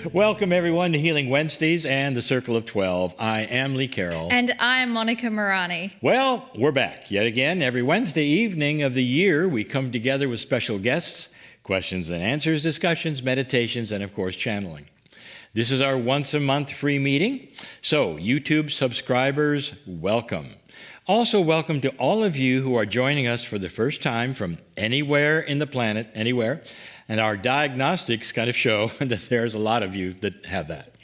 Welcome, everyone, to Healing Wednesdays and the Circle of 12. I am Lee Carroll. And I am Monika Muranji. Well, we're back yet again. Every Wednesday evening of the year, we come together with special guests, questions and answers, discussions, meditations, and, of course, channeling. This is our once-a-month free meeting. So, YouTube subscribers, welcome. Also, welcome to all of you who are joining us for the first time from anywhere in the planet, anywhere. And our diagnostics kind of show that there's a lot of you that have that.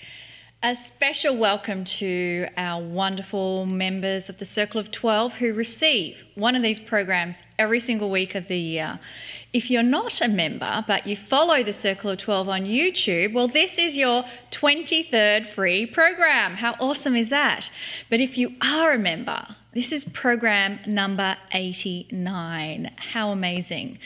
A special welcome to our wonderful members of the Circle of 12 who receive one of these programs every single week of the year. If you're not a member, but you follow the Circle of 12 on YouTube, well, this is your 23rd free program. How awesome is that? But if you are a member, this is program number 89. How amazing.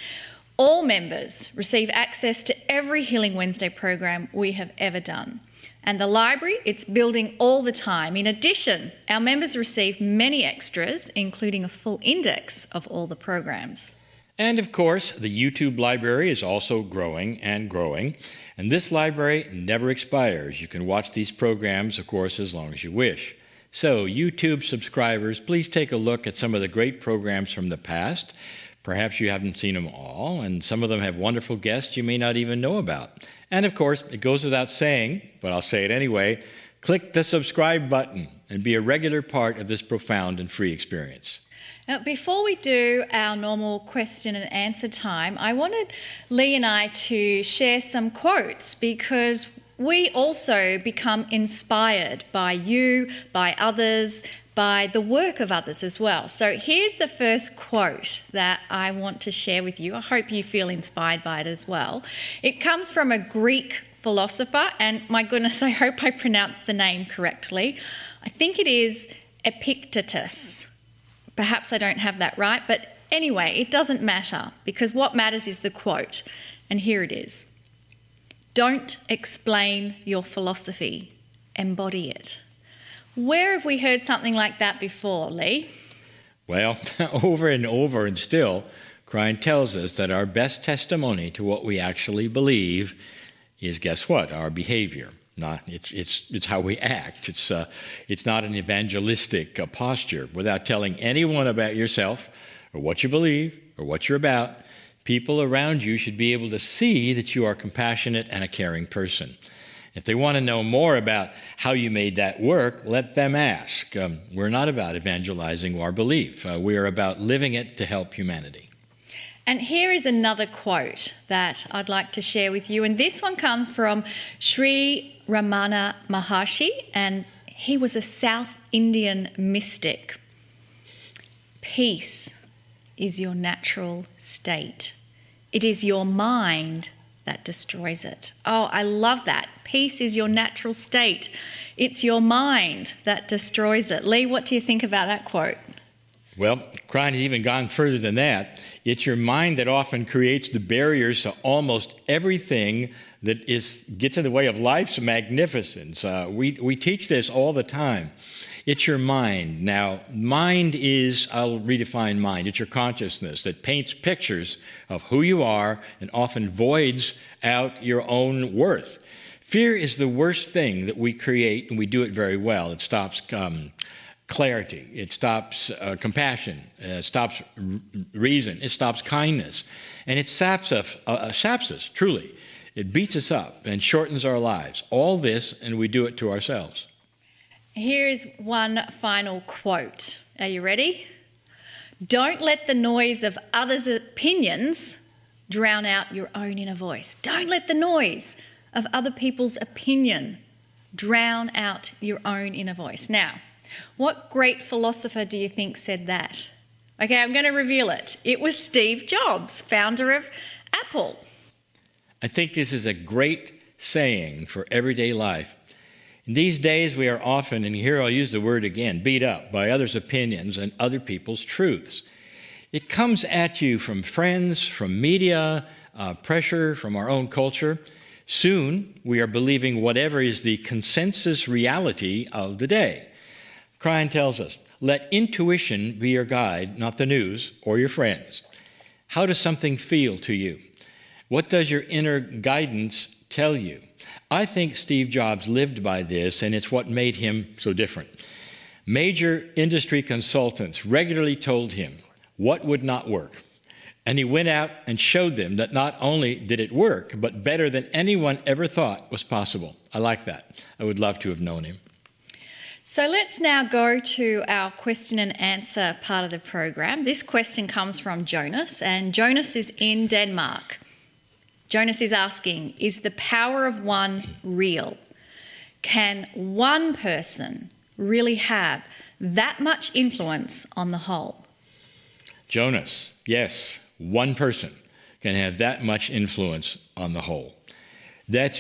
All members receive access to every Healing Wednesday program we have ever done. And the library, it's building all the time. In addition, our members receive many extras, including a full index of all the programs. And of course, the YouTube library is also growing and growing. And this library never expires. You can watch these programs, of course, as long as you wish. So, YouTube subscribers, please take a look at some of the great programs from the past. Perhaps you haven't seen them all, and some of them have wonderful guests you may not even know about. And of course, it goes without saying, but I'll say it anyway, click the subscribe button and be a regular part of this profound and free experience. Now, before we do our normal question and answer time, I wanted Lee and I to share some quotes because we also become inspired by you, by others, by the work of others as well. So here's the first quote that I want to share with you. I hope you feel inspired by it as well. It comes from a Greek philosopher, and my goodness, I hope I pronounced the name correctly. I think it is Epictetus. Perhaps I don't have that right, but anyway, it doesn't matter because what matters is the quote. And here it is. Don't explain your philosophy, embody it. Where have we heard something like that before, Lee? Well, over and over and still, Klein tells us that our best testimony to what we actually believe is, guess what? Our behavior. It's how we act. It's not an evangelistic posture. Without telling anyone about yourself or what you believe or what you're about, people around you should be able to see that you are compassionate and a caring person. If they want to know more about how you made that work, let them ask. We're not about evangelizing our belief. We are about living it to help humanity. And here is another quote that I'd like to share with you. And this one comes from Sri Ramana Maharshi, and he was a South Indian mystic. Peace is your natural state. It is your mind that destroys it. Oh, I love that. Peace is your natural state. It's your mind that destroys it. Lee, what do you think about that quote? Well, Klein has even gone further than that. It's your mind that often creates the barriers to almost everything that gets in the way of life's magnificence. We teach this all the time. It's your mind. Now, mind is, I'll redefine mind, it's your consciousness that paints pictures of who you are and often voids out your own worth. Fear is the worst thing that we create, and we do it very well. It stops clarity. It stops compassion. It stops reason. It stops kindness. And it saps us, truly. It beats us up and shortens our lives. All this, and we do it to ourselves. Here's one final quote. Are you ready? Don't let the noise of others' opinions drown out your own inner voice. Don't let the noise of other people's opinion drown out your own inner voice. Now, what great philosopher do you think said that? Okay, I'm going to reveal it. It was Steve Jobs, founder of Apple. I think this is a great saying for everyday life. In these days, we are often, and here I'll use the word again, beat up by others' opinions and other people's truths. It comes at you from friends, from media, pressure from our own culture. Soon, we are believing whatever is the consensus reality of the day. Klein tells us, let intuition be your guide, not the news or your friends. How does something feel to you? What does your inner guidance tell you. I think Steve Jobs lived by this, and it's what made him so different. Major industry consultants regularly told him what would not work. And he went out and showed them that not only did it work, but better than anyone ever thought was possible. I like that. I would love to have known him. So let's now go to our question and answer part of the program. This question comes from Jonas, and Jonas is in Denmark. Jonas is asking, is the power of one real? Can one person really have that much influence on the whole? Jonas, yes, one person can have that much influence on the whole. It's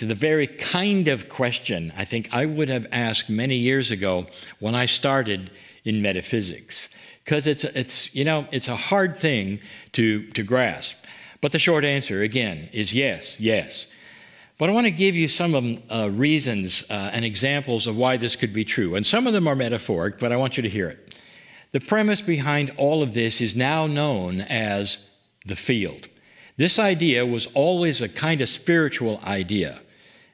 the very kind of question I think I would have asked many years ago when I started in metaphysics, because it's a hard thing to grasp. But the short answer, again, is yes, yes. But I want to give you some reasons and examples of why this could be true. And some of them are metaphoric, but I want you to hear it. The premise behind all of this is now known as the field. This idea was always a kind of spiritual idea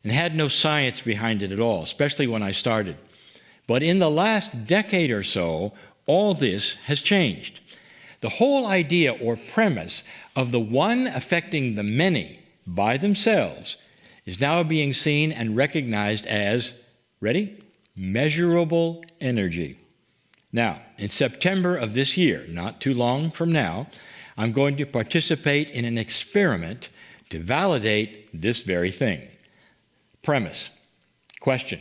and had no science behind it at all, especially when I started. But in the last decade or so, all this has changed. The whole idea or premise of the one affecting the many by themselves is now being seen and recognized as, ready? Measurable energy. Now, in September of this year, not too long from now, I'm going to participate in an experiment to validate this very thing. Premise. Question.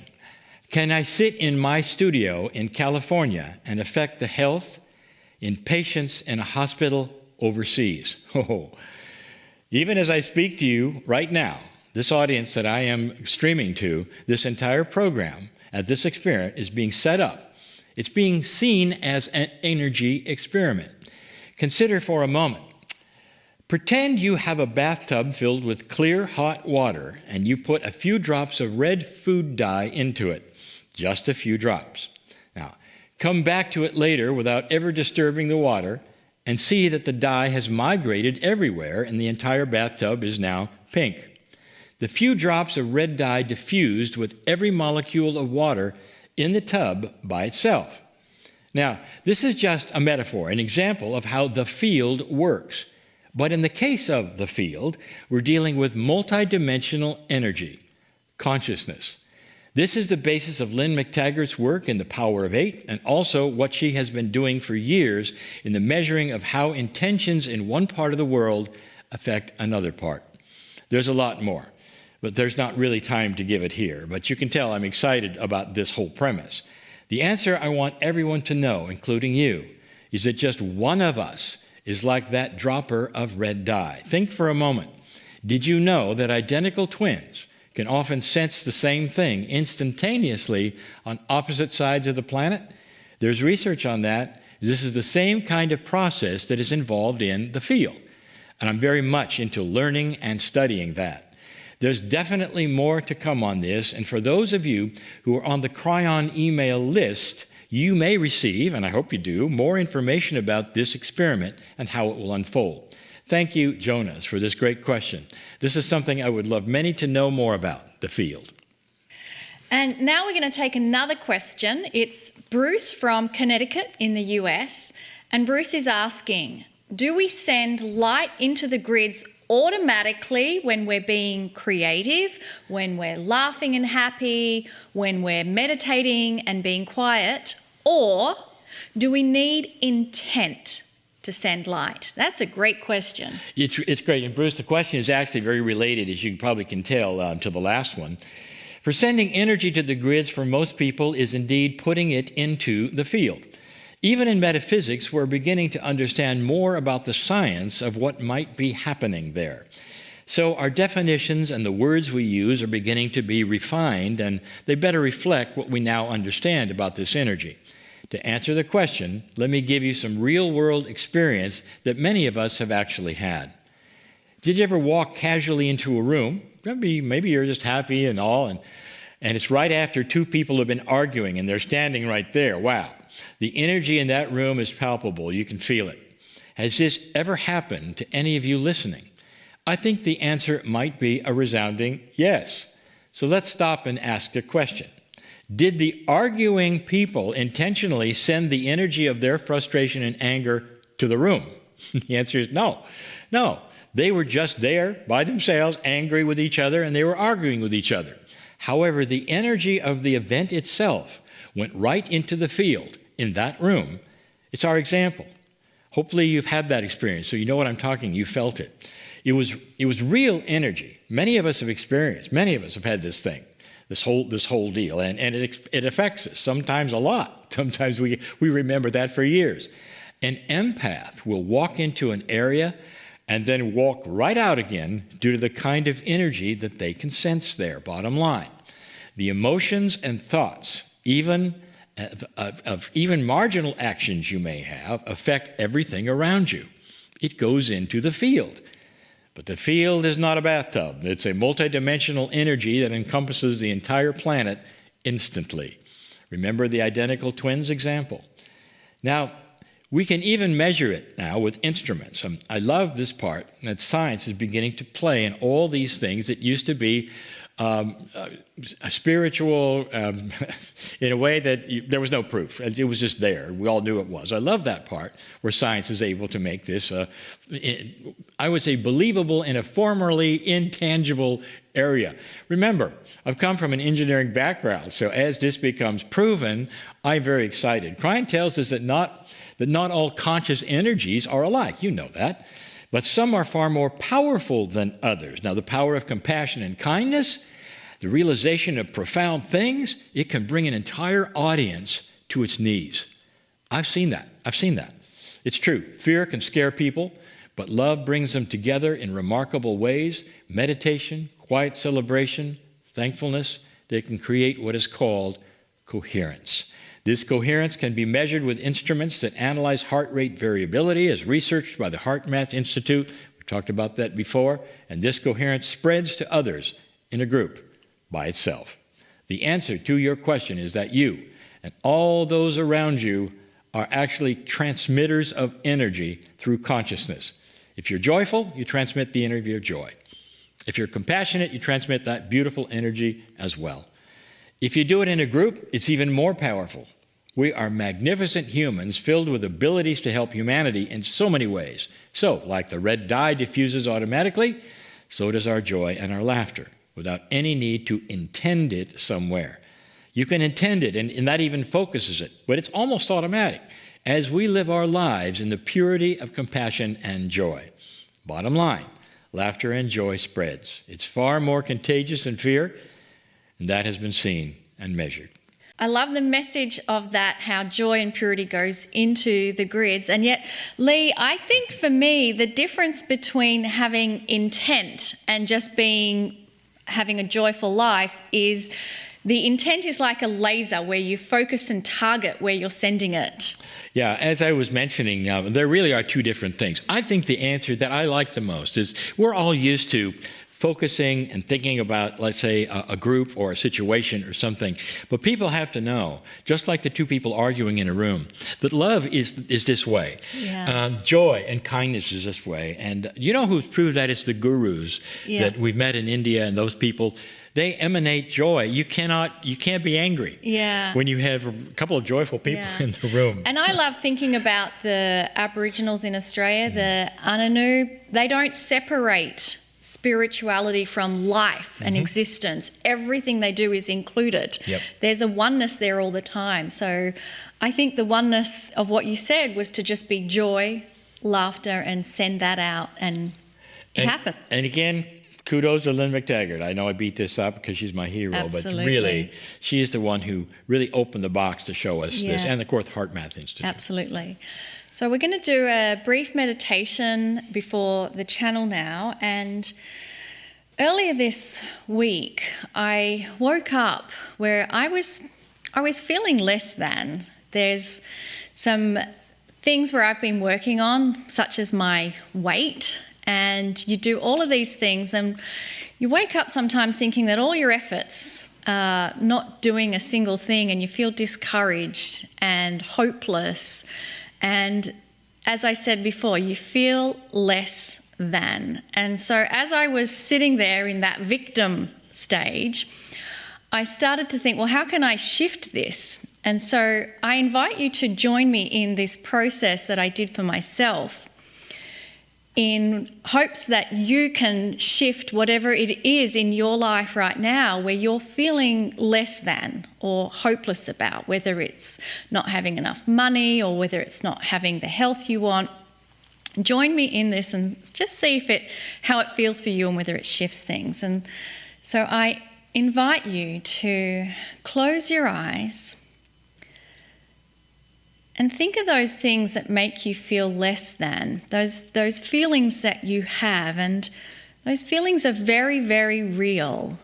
Can I sit in my studio in California and affect the health in patients in a hospital overseas? Oh, even as I speak to you right now, this audience that I am streaming to, this entire program at this experiment is being set up. It's being seen as an energy experiment. Consider for a moment. Pretend you have a bathtub filled with clear, hot water, and you put a few drops of red food dye into it. Just a few drops. Now, come back to it later without ever disturbing the water and see that the dye has migrated everywhere and the entire bathtub is now pink. The few drops of red dye diffused with every molecule of water in the tub by itself. Now, this is just a metaphor, an example of how the field works. But in the case of the field, we're dealing with multidimensional energy, consciousness. This is the basis of Lynn McTaggart's work in The Power of Eight, and also what she has been doing for years in the measuring of how intentions in one part of the world affect another part. There's a lot more, but there's not really time to give it here. But you can tell I'm excited about this whole premise. The answer I want everyone to know, including you, is that just one of us is like that dropper of red dye. Think for a moment. Did you know that identical twins can often sense the same thing instantaneously on opposite sides of the planet? There's research on that. This is the same kind of process that is involved in the field. And I'm very much into learning and studying that. There's definitely more to come on this, and for those of you who are on the Cryon email list, you may receive, and I hope you do, more information about this experiment and how it will unfold. Thank you, Jonas, for this great question. This is something I would love many to know more about, the field. And now we're going to take another question. It's Bruce from Connecticut in the US, and Bruce is asking, do we send light into the grids automatically when we're being creative, when we're laughing and happy, when we're meditating and being quiet, or do we need intent to send light? That's a great question. It's great. And Bruce, the question is actually very related, as you probably can tell, to the last one. For sending energy to the grids for most people is indeed putting it into the field. Even in metaphysics, we're beginning to understand more about the science of what might be happening there. So our definitions and the words we use are beginning to be refined, and they better reflect what we now understand about this energy. To answer the question, let me give you some real-world experience that many of us have actually had. Did you ever walk casually into a room? Maybe you're just happy and all, and it's right after two people have been arguing, and they're standing right there. Wow. The energy in that room is palpable. You can feel it. Has this ever happened to any of you listening? I think the answer might be a resounding yes. So let's stop and ask a question. Did the arguing people intentionally send the energy of their frustration and anger to the room? The answer is no. No. They were just there by themselves, angry with each other, and they were arguing with each other. However, the energy of the event itself went right into the field in that room. It's our example. Hopefully you've had that experience, so you know what I'm talking. You felt it. It was real energy. Many of us have experienced. Many of us have had this thing, this whole deal, and it affects us. Sometimes a lot. Sometimes we remember that for years. An empath will walk into an area and then walk right out again due to the kind of energy that they can sense there. Bottom line, the emotions and thoughts, even marginal actions you may have, affect everything around you. It goes into the field. But the field is not a bathtub. It's a multidimensional energy that encompasses the entire planet instantly. Remember the identical twins example. Now, we can even measure it now with instruments. I love this part, that science is beginning to play in all these things that used to be spiritual in a way that there was no proof. It was just there. We all knew it was. I love that part where science is able to make this, I would say, believable in a formerly intangible area. Remember, I've come from an engineering background, so as this becomes proven, I'm very excited. Klein tells us that not all conscious energies are alike. You know that. But some are far more powerful than others. Now, the power of compassion and kindness, the realization of profound things, it can bring an entire audience to its knees. I've seen that. It's true. Fear can scare people, but love brings them together in remarkable ways. Meditation, quiet celebration, thankfulness, they can create what is called coherence. This coherence can be measured with instruments that analyze heart rate variability, as researched by the HeartMath Institute. We talked about that before. And this coherence spreads to others in a group by itself. The answer to your question is that you and all those around you are actually transmitters of energy through consciousness. If you're joyful, you transmit the energy of joy. If you're compassionate, you transmit that beautiful energy as well. If you do it in a group, it's even more powerful. We are magnificent humans filled with abilities to help humanity in so many ways. So, like the red dye diffuses automatically, so does our joy and our laughter, without any need to intend it somewhere. You can intend it, and that even focuses it, but it's almost automatic as we live our lives in the purity of compassion and joy. Bottom line, laughter and joy spreads. It's far more contagious than fear, and that has been seen and measured. I love the message of that, how joy and purity goes into the grids. And yet, Lee, I think for me, the difference between having intent and just having a joyful life is the intent is like a laser where you focus and target where you're sending it. Yeah, as I was mentioning, there really are two different things. I think the answer that I like the most is we're all used to focusing and thinking about, let's say, a group or a situation or something. But people have to know, just like the two people arguing in a room, that love is this way. Yeah. Joy and kindness is this way. And you know who's proved that? It's the gurus that we've met in India, and those people, they emanate joy. You can't be angry when you have a couple of joyful people in the room. And I love thinking about the Aboriginals in Australia, the Ananu. They don't separate spirituality from life and existence. Everything they do is included. Yep. There's a oneness there all the time. So I think the oneness of what you said was to just be joy, laughter, and send that out, and it happens. And again, kudos to Lynn McTaggart. I know I beat this up because she's my hero, Absolutely. But really, she is the one who really opened the box to show us this, and of course, HeartMath Institute. Absolutely. So we're going to do a brief meditation before the channel now. And earlier this week, I woke up where I was feeling less than. There's some things where I've been working on, such as my weight. And you do all of these things, and you wake up sometimes thinking that all your efforts are not doing a single thing, and you feel discouraged and hopeless. And as I said before, you feel less than. And so as I was sitting there in that victim stage, I started to think, well, how can I shift this? And so I invite you to join me in this process that I did for myself, in hopes that you can shift whatever it is in your life right now where you're feeling less than or hopeless about, whether it's not having enough money or whether it's not having the health you want. Join me in this and just see how it feels for you and whether it shifts things. And so I invite you to close your eyes and think of those things that make you feel less than, those feelings that you have, and those feelings are very, very real.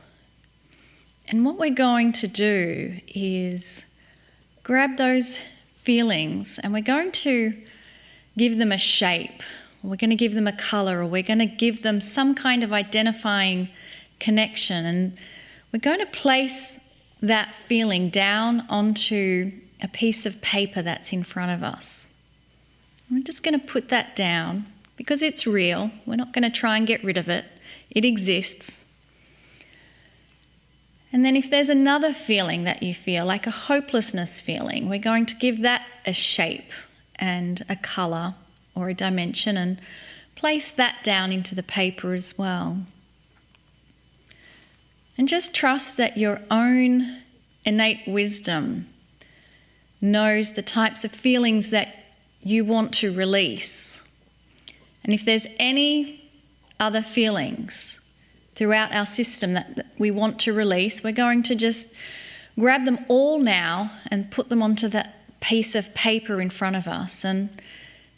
And what we're going to do is grab those feelings and we're going to give them a shape, or we're going to give them a colour, or we're going to give them some kind of identifying connection. And we're going to place that feeling down onto a piece of paper that's in front of us. We're just going to put that down because it's real. We're not going to try and get rid of it. It exists. And then if there's another feeling that you feel, like a hopelessness feeling, we're going to give that a shape and a colour or a dimension and place that down into the paper as well. And just trust that your own innate wisdom knows the types of feelings that you want to release. And if there's any other feelings throughout our system that we want to release, we're going to just grab them all now and put them onto that piece of paper in front of us. And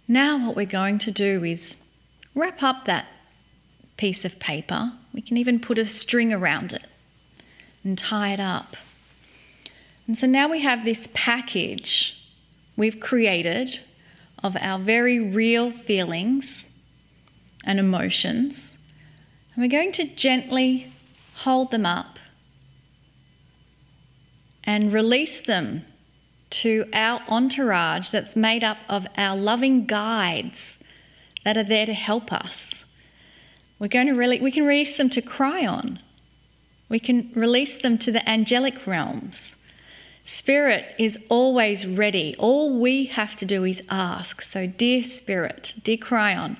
now what we're going to do is wrap up that piece of paper. We can even put a string around it and tie it up. And so now we have this package we've created of our very real feelings and emotions. And we're going to gently hold them up and release them to our entourage that's made up of our loving guides that are there to help us. We can release them to Carroll. We can release them to the angelic realms. Spirit is always ready. All we have to do is ask. So, dear Spirit, dear Carroll,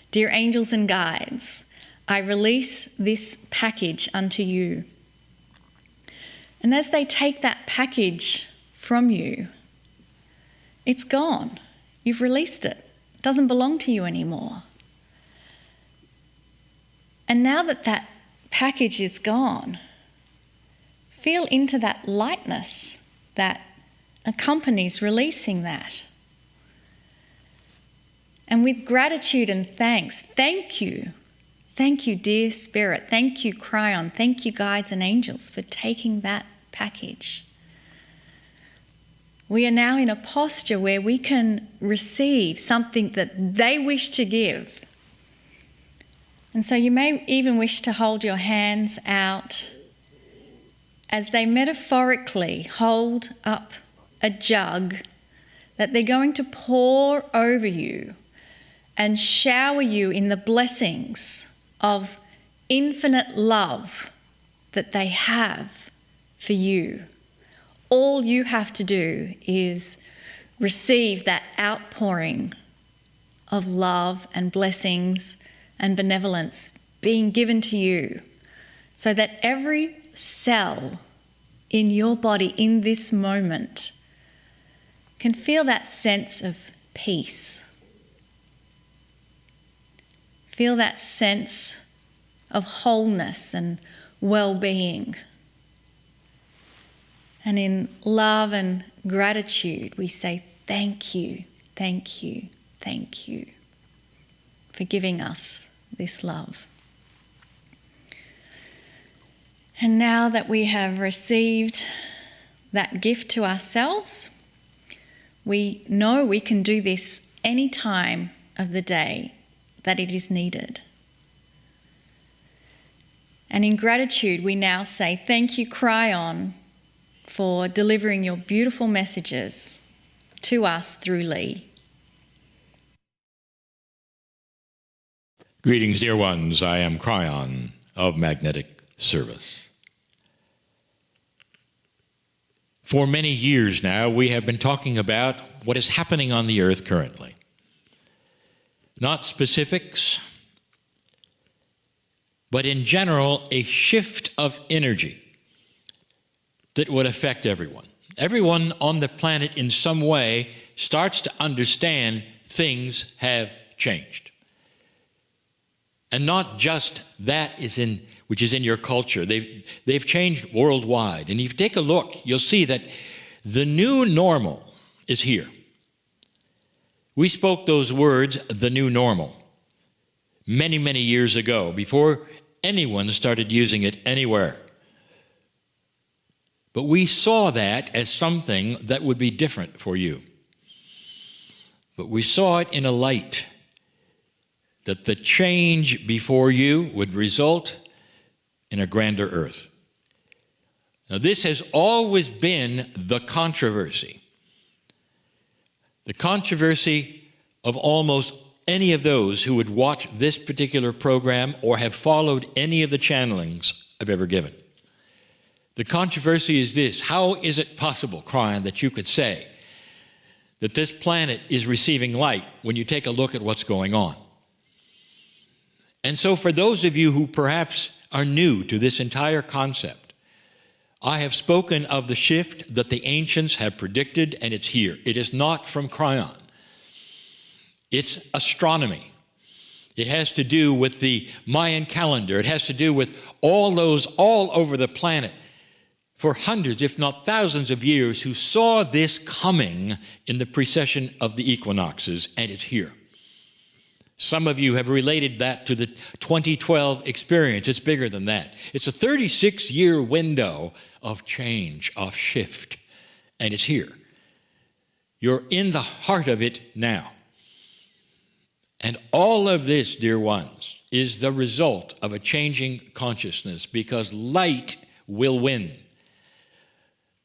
dear angels and guides, I release this package unto you. And as they take that package from you, it's gone. You've released it. It doesn't belong to you anymore. And now that that package is gone, feel into that lightness that accompanies releasing that. And with gratitude and thanks, thank you. Thank you, dear Spirit. Thank you, Carroll. Thank you, guides and angels, for taking that package. We are now in a posture where we can receive something that they wish to give. And so you may even wish to hold your hands out as they metaphorically hold up a jug that they're going to pour over you and shower you in the blessings of infinite love that they have for you. All you have to do is receive that outpouring of love and blessings and benevolence being given to you, so that every cell in your body in this moment can feel that sense of peace. Feel that sense of wholeness and well-being. And in love and gratitude, we say thank you, thank you, thank you for giving us this love. And now that we have received that gift to ourselves, we know we can do this any time of the day that it is needed. And in gratitude, we now say, thank you, Carroll, for delivering your beautiful messages to us through Lee. Greetings, dear ones. I am Cryon of Magnetic Service. For many years now, we have been talking about what is happening on the earth currently. Not specifics, but in general, a shift of energy that would affect everyone. Everyone on the planet in some way starts to understand things have changed. And not just that which is in your culture. They've changed worldwide. And if you take a look, you'll see that the new normal is here. We spoke those words, the new normal, many, many years ago, before anyone started using it anywhere. But we saw that as something that would be different for you. But we saw it in a light that the change before you would result in a grander earth. Now, this has always been the controversy. The controversy of almost any of those who would watch this particular program or have followed any of the channelings I've ever given. The controversy is this: how is it possible, Cryon, that you could say that this planet is receiving light when you take a look at what's going on? And so for those of you who perhaps are new to this entire concept, I have spoken of the shift that the ancients have predicted, and it's here. It is not from Cryon. It's astronomy. It has to do with the Mayan calendar. It has to do with all those all over the planet for hundreds, if not thousands of years, who saw this coming in the precession of the equinoxes, and it's here. Some of you have related that to the 2012 experience. It's bigger than that. It's a 36-year window of change, of shift, and it's here. You're in the heart of it now. And all of this, dear ones, is the result of a changing consciousness, because light will win.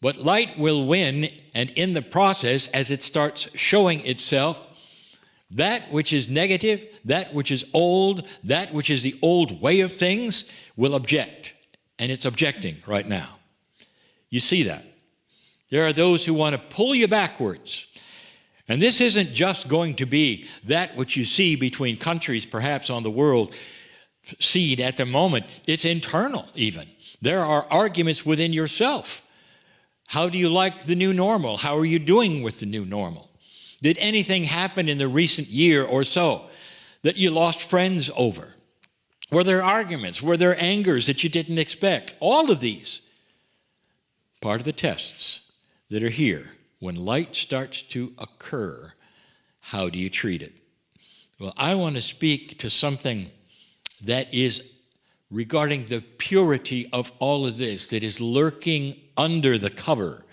But light will win, and in the process, as it starts showing itself, that which is negative, that which is old, that which is the old way of things will object. And it's objecting right now. You see that. There are those who want to pull you backwards. And this isn't just going to be that which you see between countries, perhaps on the world scene at the moment. It's internal even. There are arguments within yourself. How do you like the new normal? How are you doing with the new normal? Did anything happen in the recent year or so that you lost friends over? Were there arguments? Were there angers that you didn't expect? All of these, part of the tests that are here. When light starts to occur, how do you treat it? Well, I want to speak to something that is regarding the purity of all of this, that is lurking under the cover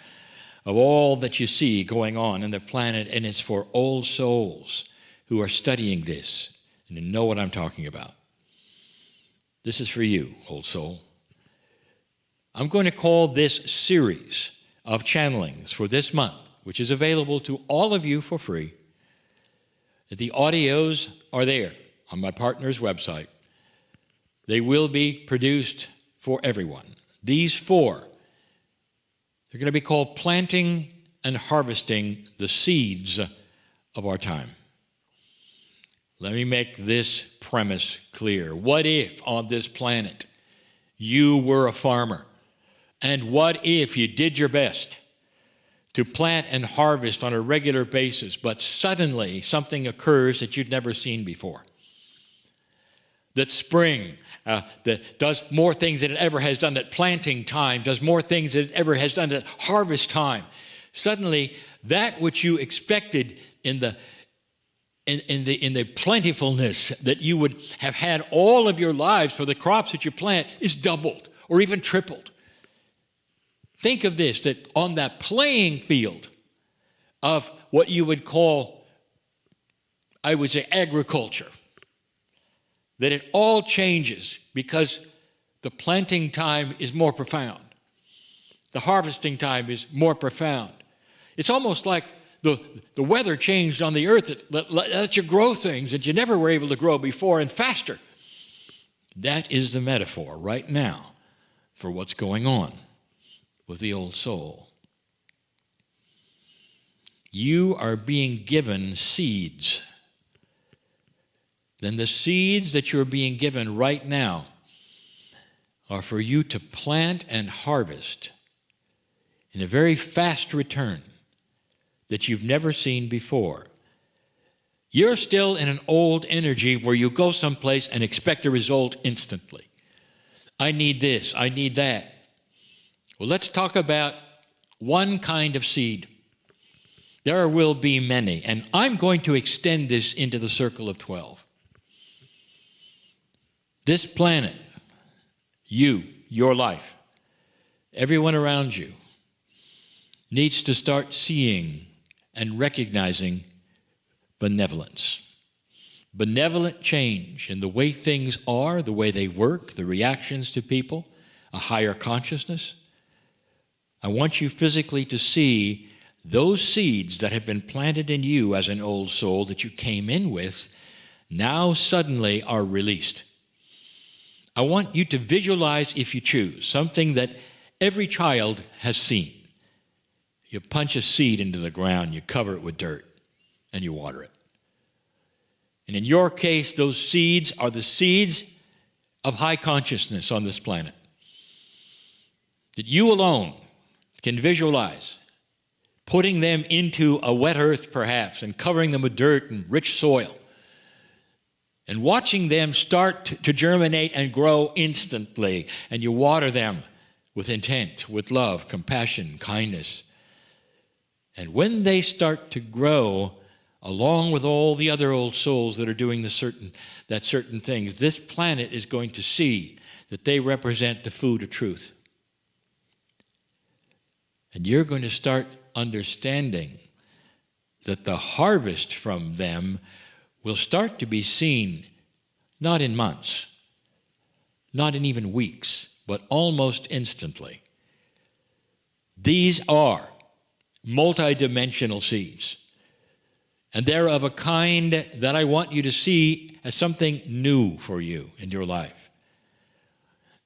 of all that you see going on in the planet, and it's for old souls who are studying this and know what I'm talking about. This is for you, old soul. I'm going to call this series of channelings for this month, which is available to all of you for free. The audios are there on my partner's website. They will be produced for everyone. These four, they're going to be called Planting and Harvesting the Seeds of Our Time. Let me make this premise clear. What if on this planet you were a farmer? And what if you did your best to plant and harvest on a regular basis, but suddenly something occurs that you'd never seen before? That spring that does more things than it ever has done, that planting time does more things than it ever has done at harvest time. Suddenly, that which you expected in the plentifulness that you would have had all of your lives for the crops that you plant is doubled or even tripled. Think of this, that on that playing field of what you would call, I would say, agriculture, that it all changes because the planting time is more profound. The harvesting time is more profound. It's almost like the weather changed on the earth that lets you grow things that you never were able to grow before and faster. That is the metaphor right now for what's going on with the old soul. You are being given seeds. Then the seeds that you're being given right now are for you to plant and harvest in a very fast return that you've never seen before. You're still in an old energy where you go someplace and expect a result instantly. I need this, I need that. Well, let's talk about one kind of seed. There will be many, and I'm going to extend this into the circle of 12. This planet, you, your life, everyone around you, needs to start seeing and recognizing benevolence. Benevolent change in the way things are, the way they work, the reactions to people, a higher consciousness. I want you physically to see those seeds that have been planted in you as an old soul that you came in with now suddenly are released. I want you to visualize, if you choose, something that every child has seen. You punch a seed into the ground, you cover it with dirt, and you water it. And in your case, those seeds are the seeds of high consciousness on this planet that you alone can visualize, putting them into a wet earth perhaps and covering them with dirt and rich soil and watching them start to germinate and grow instantly, and you water them with intent, with love, compassion, kindness. And when they start to grow, along with all the other old souls that are doing certain things, this planet is going to see that they represent the food of truth. And you're going to start understanding that the harvest from them will start to be seen not in months, not in even weeks, but almost instantly. These are multidimensional seeds. And they're of a kind that I want you to see as something new for you in your life.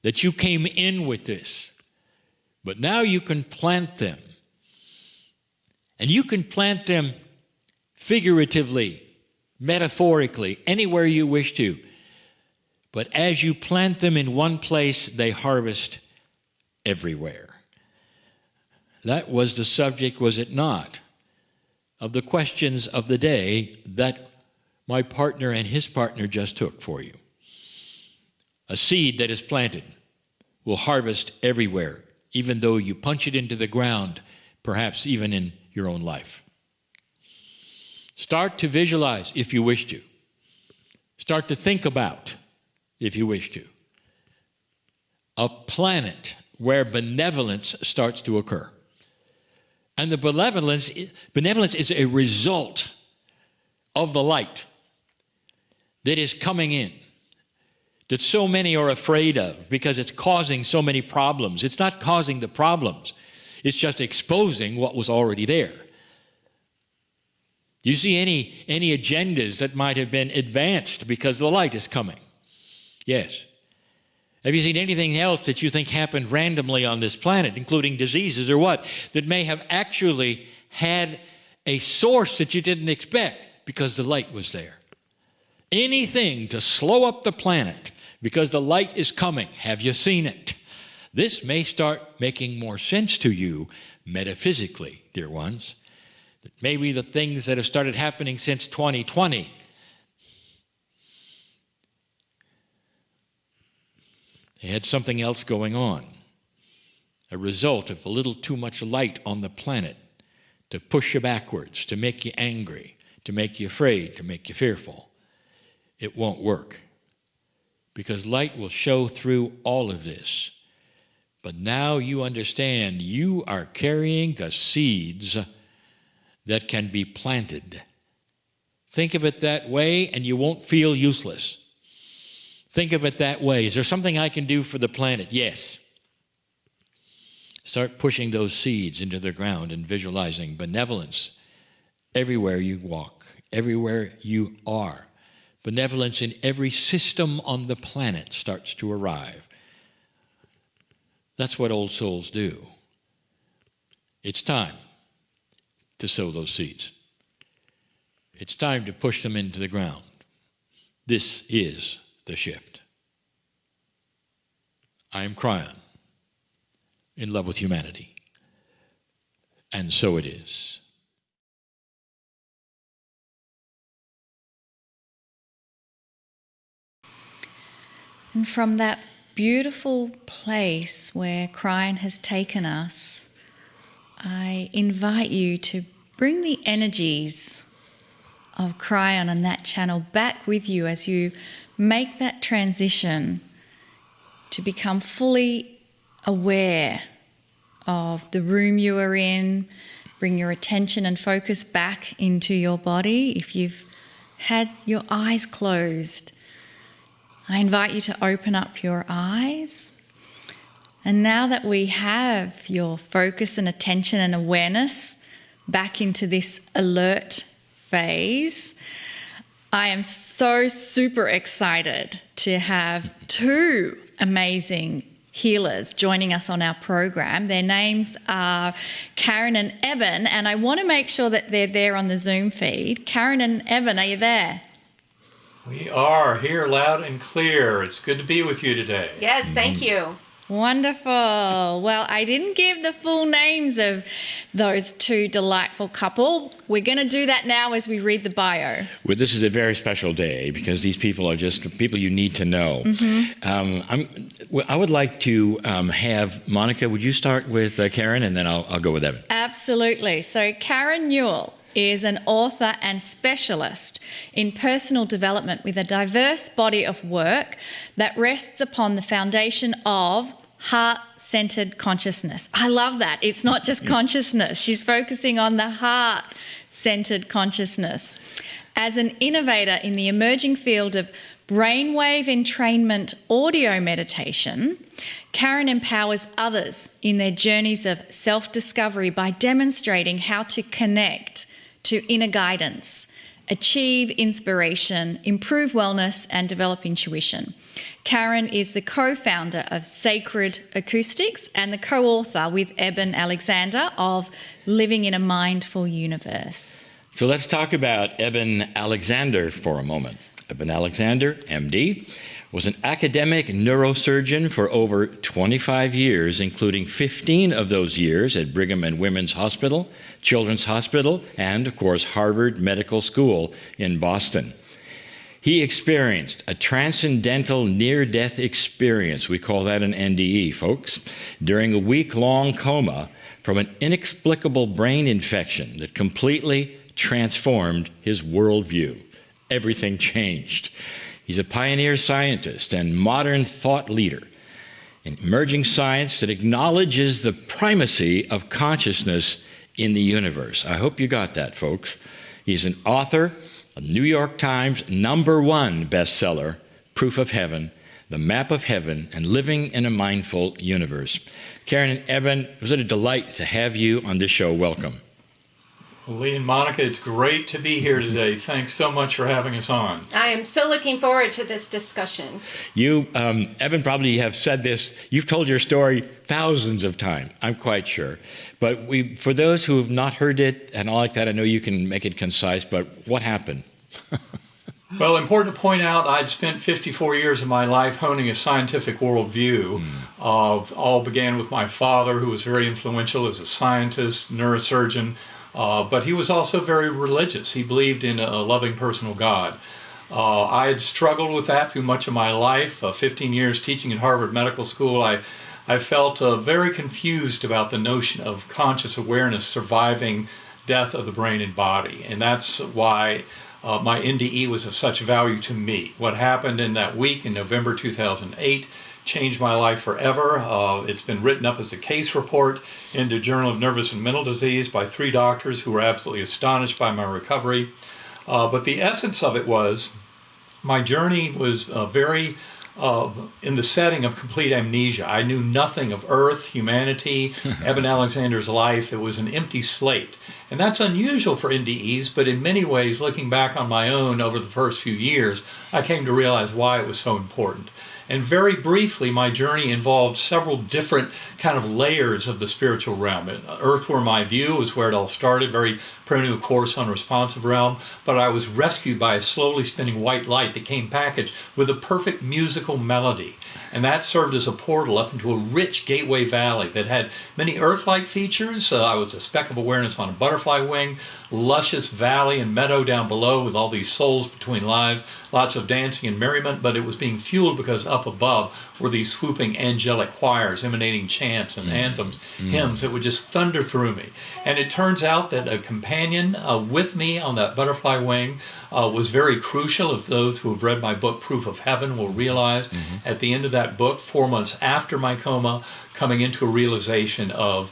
That you came in with this, but now you can plant them. And you can plant them figuratively, metaphorically, anywhere you wish to. But as you plant them in one place, they harvest everywhere. That was the subject, was it not, of the questions of the day that my partner and his partner just took for you. A seed that is planted will harvest everywhere, even though you punch it into the ground, perhaps even in your own life. Start to visualize if you wish to. Start to think about if you wish to. A planet where benevolence starts to occur. And the benevolence is a result of the light that is coming in, that so many are afraid of because it's causing so many problems. It's not causing the problems. It's just exposing what was already there. Do you see any agendas that might have been advanced because the light is coming? Yes. Have you seen anything else that you think happened randomly on this planet, including diseases or what, that may have actually had a source that you didn't expect because the light was there? Anything to slow up the planet because the light is coming. Have you seen it? This may start making more sense to you metaphysically, dear ones. That maybe the things that have started happening since 2020 they had something else going on, a result of a little too much light on the planet to push you backwards, to make you angry, to make you afraid, to make you fearful. It won't work because light will show through all of this. But now you understand you are carrying the seeds that can be planted. Think of it that way and you won't feel useless. Think of it that way. Is there something I can do for the planet? Yes. Start pushing those seeds into the ground and visualizing benevolence everywhere you walk, everywhere you are. Benevolence in every system on the planet starts to arrive. That's what old souls do. It's time to sow those seeds. It's time to push them into the ground. This is the shift. I am Cryon, in love with humanity. And so it is. And from that beautiful place where Cryon has taken us, I invite you to bring the energies of Cryon and that channel back with you as you make that transition to become fully aware of the room you are in. Bring your attention and focus back into your body. If you've had your eyes closed, I invite you to open up your eyes. And now that we have your focus and attention and awareness back into this alert phase, I am so super excited to have two amazing healers joining us on our program. Their names are Carroll and Eben, and I want to make sure that they're there on the Zoom feed. Carroll and Eben, are you there? We are here loud and clear. It's good to be with you today. Yes, thank you. Wonderful. Well, I didn't give the full names of those two delightful couple. We're going to do that now as we read the bio. Well, this is a very special day because these people are just people you need to know. I would like to have Monica, would you start with Karen, and then I'll go with Evan. Absolutely. So Karen Newell is an author and specialist in personal development with a diverse body of work that rests upon the foundation of heart-centered consciousness. I love that. It's not just consciousness. She's focusing on the heart-centered consciousness. As an innovator in the emerging field of brainwave entrainment audio meditation, Karen empowers others in their journeys of self-discovery by demonstrating how to connect to inner guidance, achieve inspiration, improve wellness, and develop intuition. Karen is the co-founder of Sacred Acoustics and the co-author with Eben Alexander of Living in a Mindful Universe. So let's talk about Eben Alexander for a moment. Eben Alexander, MD, was an academic neurosurgeon for over 25 years, including 15 of those years at Brigham and Women's Hospital, Children's Hospital, and, of course, Harvard Medical School in Boston. He experienced a transcendental near-death experience, we call that an NDE, folks, during a week-long coma from an inexplicable brain infection that completely transformed his worldview. Everything changed. He's a pioneer scientist and modern thought leader in emerging science that acknowledges the primacy of consciousness in the universe. I hope you got that, folks. He's an author, a New York Times #1 bestseller, Proof of Heaven, The Map of Heaven, and Living in a Mindful Universe. Karen and Eben, it was a delight to have you on this show. Welcome. Lee and Monica, it's great to be here today. Thanks so much for having us on. I am so looking forward to this discussion. You, Eben, probably have said this. You've told your story thousands of times, I'm quite sure. But for those who have not heard it and all like that, I know you can make it concise, but what happened? Well, important to point out, I'd spent 54 years of my life honing a scientific worldview. All began with my father, who was very influential as a scientist, neurosurgeon, but he was also very religious. He believed in a loving personal God. I had struggled with that through much of my life. 15 years teaching at Harvard Medical School, I felt very confused about the notion of conscious awareness surviving death of the brain and body. And that's why my NDE was of such value to me. What happened in that week in November 2008 changed my life forever. It's been written up as a case report in the Journal of Nervous and Mental Disease by 3 doctors who were absolutely astonished by my recovery. But the essence of it was my journey was very in the setting of complete amnesia. I knew nothing of Earth, humanity, Eben Alexander's life. It was an empty slate. And that's unusual for NDEs, but in many ways, looking back on my own over the first few years, I came to realize why it was so important. And very briefly, my journey involved several different kind of layers of the spiritual realm. Earthworm Eye View was where it all started, very primitive course on responsive realm, but I was rescued by a slowly spinning white light that came packaged with a perfect musical melody. And that served as a portal up into a rich gateway valley that had many Earth-like features. I was a speck of awareness on a butterfly wing, luscious valley and meadow down below with all these souls between lives, lots of dancing and merriment, but it was being fueled because up above were these swooping angelic choirs emanating chants and anthems, hymns that would just thunder through me. And it turns out that a companion with me on that butterfly wing was very crucial. If those who have read my book, Proof of Heaven, will realize at the end of that book, 4 months after my coma, coming into a realization of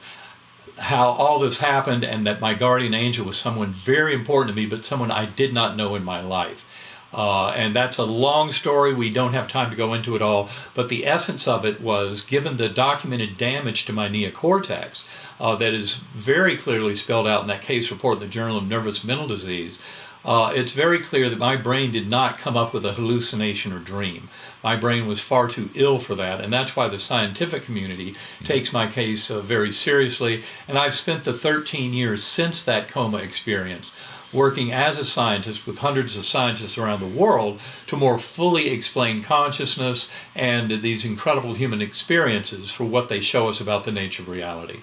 how all this happened and that my guardian angel was someone very important to me, but someone I did not know in my life. And that's a long story. We don't have time to go into it all. But the essence of it was, given the documented damage to my neocortex that is very clearly spelled out in that case report in the Journal of Nervous Mental Disease, it's very clear that my brain did not come up with a hallucination or dream. My brain was far too ill for that, and that's why the scientific community takes my case very seriously. And I've spent the 13 years since that coma experience working as a scientist with hundreds of scientists around the world to more fully explain consciousness and these incredible human experiences for what they show us about the nature of reality.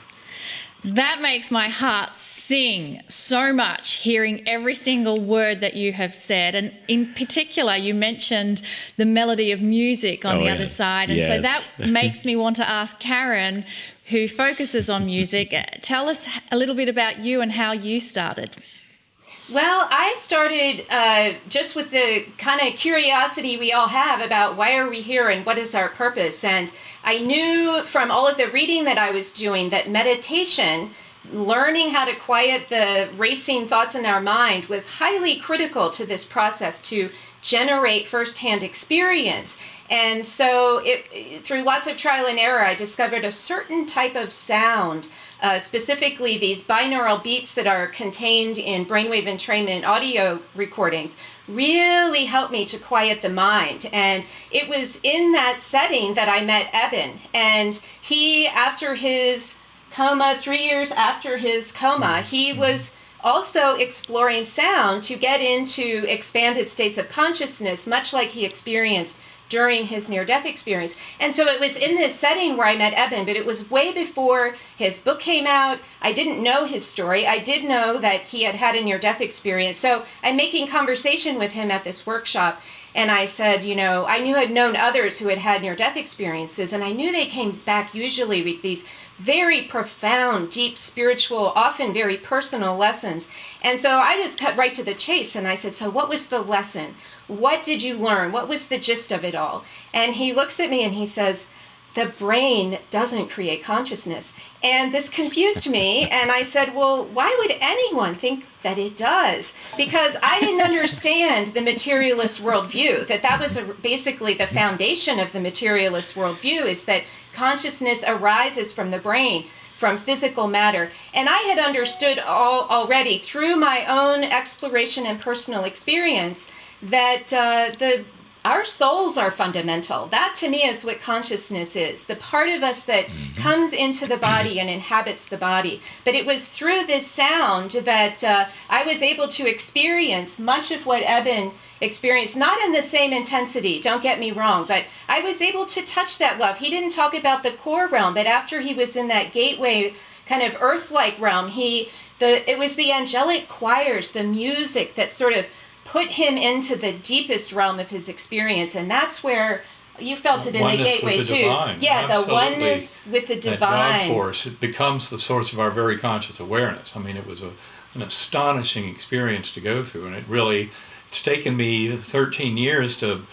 That makes my heart sing so much, hearing every single word that you have said. And in particular, you mentioned the melody of music on the other side. And so that makes me want to ask Karen, who focuses on music, tell us a little bit about you and how you started. Well, I started just with the kind of curiosity we all have about why are we here and what is our purpose. And I knew from all of the reading that I was doing that meditation, learning how to quiet the racing thoughts in our mind, was highly critical to this process to generate firsthand experience. And so through lots of trial and error, I discovered a certain type of sound, specifically these binaural beats that are contained in brainwave entrainment audio recordings, really helped me to quiet the mind. And it was in that setting that I met Eben. And he, after his coma, 3 years after his coma, he was also exploring sound to get into expanded states of consciousness, much like he experienced during his near-death experience. And so it was in this setting where I met Eben, but it was way before his book came out. I didn't know his story. I did know that he had had a near-death experience. So I'm making conversation with him at this workshop, and I said, you know, I knew I'd known others who had had near-death experiences, and I knew they came back usually with these very profound, deep spiritual, often very personal lessons. And so I just cut right to the chase, and I said, so what was the lesson? What did you learn? What was the gist of it all? And he looks at me and he says, the brain doesn't create consciousness. And this confused me. And I said, well, why would anyone think that it does? Because I didn't understand the materialist worldview, that was basically the foundation of the materialist worldview, is that consciousness arises from the brain, from physical matter. And I had understood already through my own exploration and personal experience that our souls are fundamental. That to me is what consciousness is, the part of us that comes into the body and inhabits the body. But it was through this sound that I was able to experience much of what Eben experienced, not in the same intensity, don't get me wrong, but I was able to touch that love. He didn't talk about the core realm, but after he was in that gateway kind of earth-like realm, it was the angelic choirs, the music that sort of put him into the deepest realm of his experience. And that's where you felt it in the gateway too. Divine. Yeah, Absolutely. the oneness with the divine. That God force, it becomes the source of our very conscious awareness. I mean, it was an astonishing experience to go through, and it's taken me 13 years to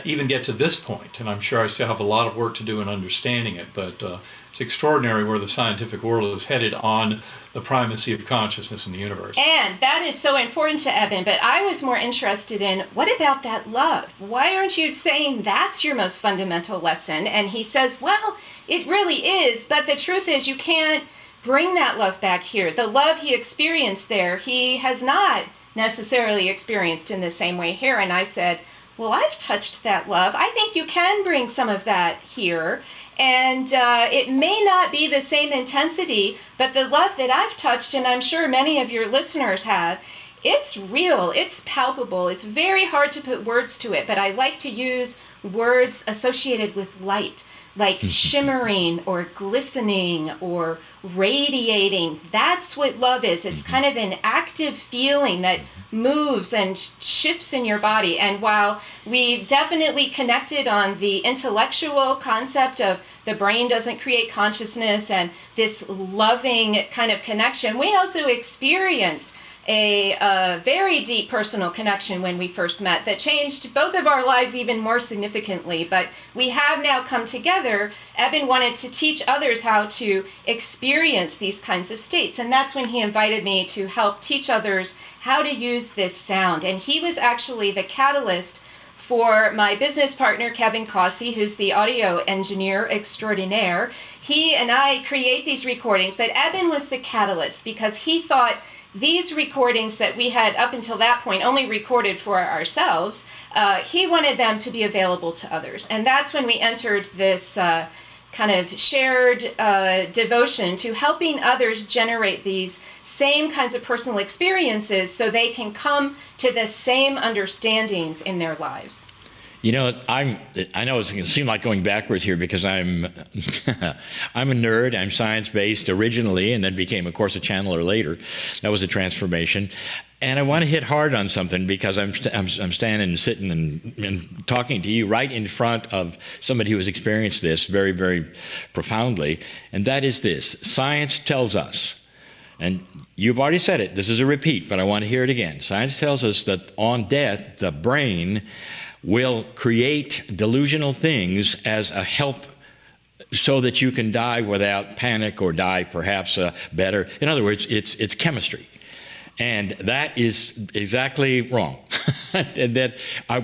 even get to this point, and I'm sure I still have a lot of work to do in understanding it, but it's extraordinary where the scientific world is headed on the primacy of consciousness in the universe. And that is so important to Eben, but I was more interested in, what about that love? Why aren't you saying that's your most fundamental lesson? And he says, well, it really is, but the truth is you can't bring that love back here. The love he experienced there, he has not necessarily experienced in the same way here. And I said, well, I've touched that love. I think you can bring some of that here. And it may not be the same intensity, but the love that I've touched, and I'm sure many of your listeners have, it's real, it's palpable. It's very hard to put words to it, but I like to use words associated with light, like shimmering or glistening or radiating. That's what love is. It's kind of an active feeling that moves and shifts in your body. And while we definitely connected on the intellectual concept of the brain doesn't create consciousness and this loving kind of connection, we also experienced a very deep personal connection when we first met that changed both of our lives even more significantly. But we have now come together. Eben wanted to teach others how to experience these kinds of states, and that's when he invited me to help teach others how to use this sound. And he was actually the catalyst for my business partner, Kevin Cossey, who's the audio engineer extraordinaire. He and I create these recordings, but Eben was the catalyst because he thought these recordings that we had up until that point only recorded for ourselves, he wanted them to be available to others. And that's when we entered this kind of shared devotion to helping others generate these same kinds of personal experiences so they can come to the same understandings in their lives. You know, I know it's going to seem like going backwards here because I'm I'm a nerd. I'm science-based originally and then became, of course, a channeler later. That was a transformation. And I want to hit hard on something because I'm standing and sitting and talking to you right in front of somebody who has experienced this very, very profoundly. And that is this. Science tells us, and you've already said it, this is a repeat, but I want to hear it again. Science tells us that on death, the brain will create delusional things as a help so that you can die without panic or die perhaps better. In other words, it's chemistry. And that is exactly wrong. And that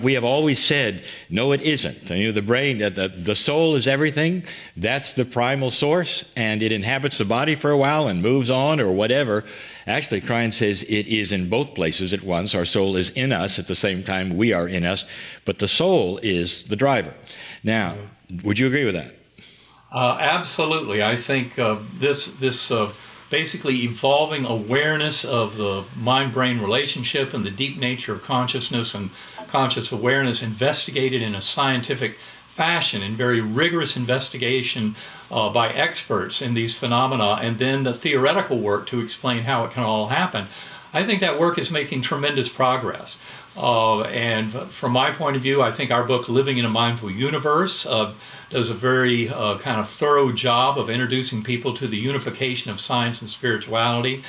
we have always said, no, it isn't. You know, the brain, the soul is everything. That's the primal source, and it inhabits the body for a while and moves on or whatever. Actually, Krein says it is in both places at once. Our soul is in us at the same time we are in us, but the soul is the driver. Now, would you agree with that? Absolutely. I think this basically evolving awareness of the mind-brain relationship and the deep nature of consciousness and conscious awareness investigated in a scientific fashion, in very rigorous investigation by experts in these phenomena, and then the theoretical work to explain how it can all happen. I think that work is making tremendous progress. And from my point of view, I think our book, Living in a Mindful Universe, does a very kind of thorough job of introducing people to the unification of science and spirituality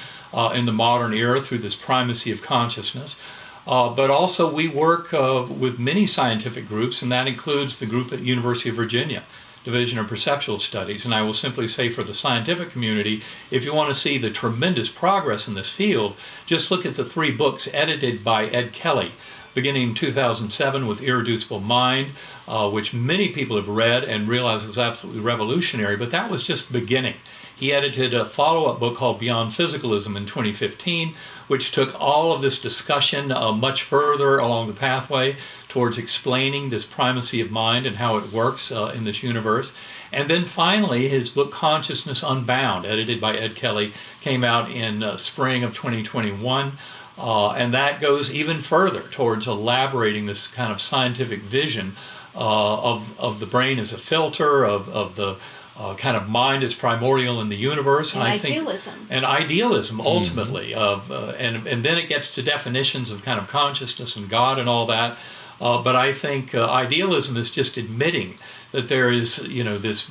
in the modern era through this primacy of consciousness. But also we work with many scientific groups, and that includes the group at University of Virginia, Division of Perceptual Studies. And I will simply say for the scientific community, if you want to see the tremendous progress in this field, just look at the 3 books edited by Ed Kelly, beginning in 2007 with Irreducible Mind, which many people have read and realized was absolutely revolutionary, but that was just the beginning. He edited a follow-up book called Beyond Physicalism in 2015, which took all of this discussion much further along the pathway towards explaining this primacy of mind and how it works in this universe. And then finally, his book Consciousness Unbound, edited by Ed Kelly, came out in spring of 2021. And that goes even further towards elaborating this kind of scientific vision of the brain as a filter, of the kind of mind as primordial in the universe. And idealism. And idealism, ultimately. And then it gets to definitions of kind of consciousness and God and all that. But I think idealism is just admitting that there is, this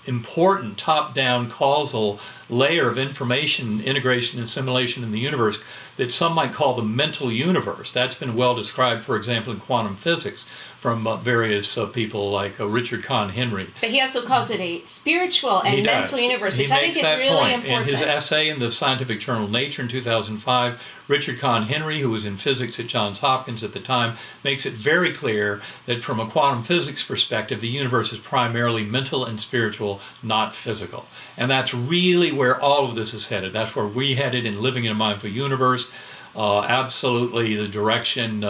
important top-down causal layer of information, integration, and assimilation in the universe that some might call the mental universe. That's been well described, for example, in quantum physics, from various people like Richard Kahn Henry. But he also calls it a spiritual and mental universe, which I think is really important. In his essay in the scientific journal Nature in 2005, Richard Kahn Henry, who was in physics at Johns Hopkins at the time, makes it very clear that from a quantum physics perspective, the universe is primarily mental and spiritual, not physical. And that's really where all of this is headed. That's where we headed in Living in a Mindful Universe. Absolutely the direction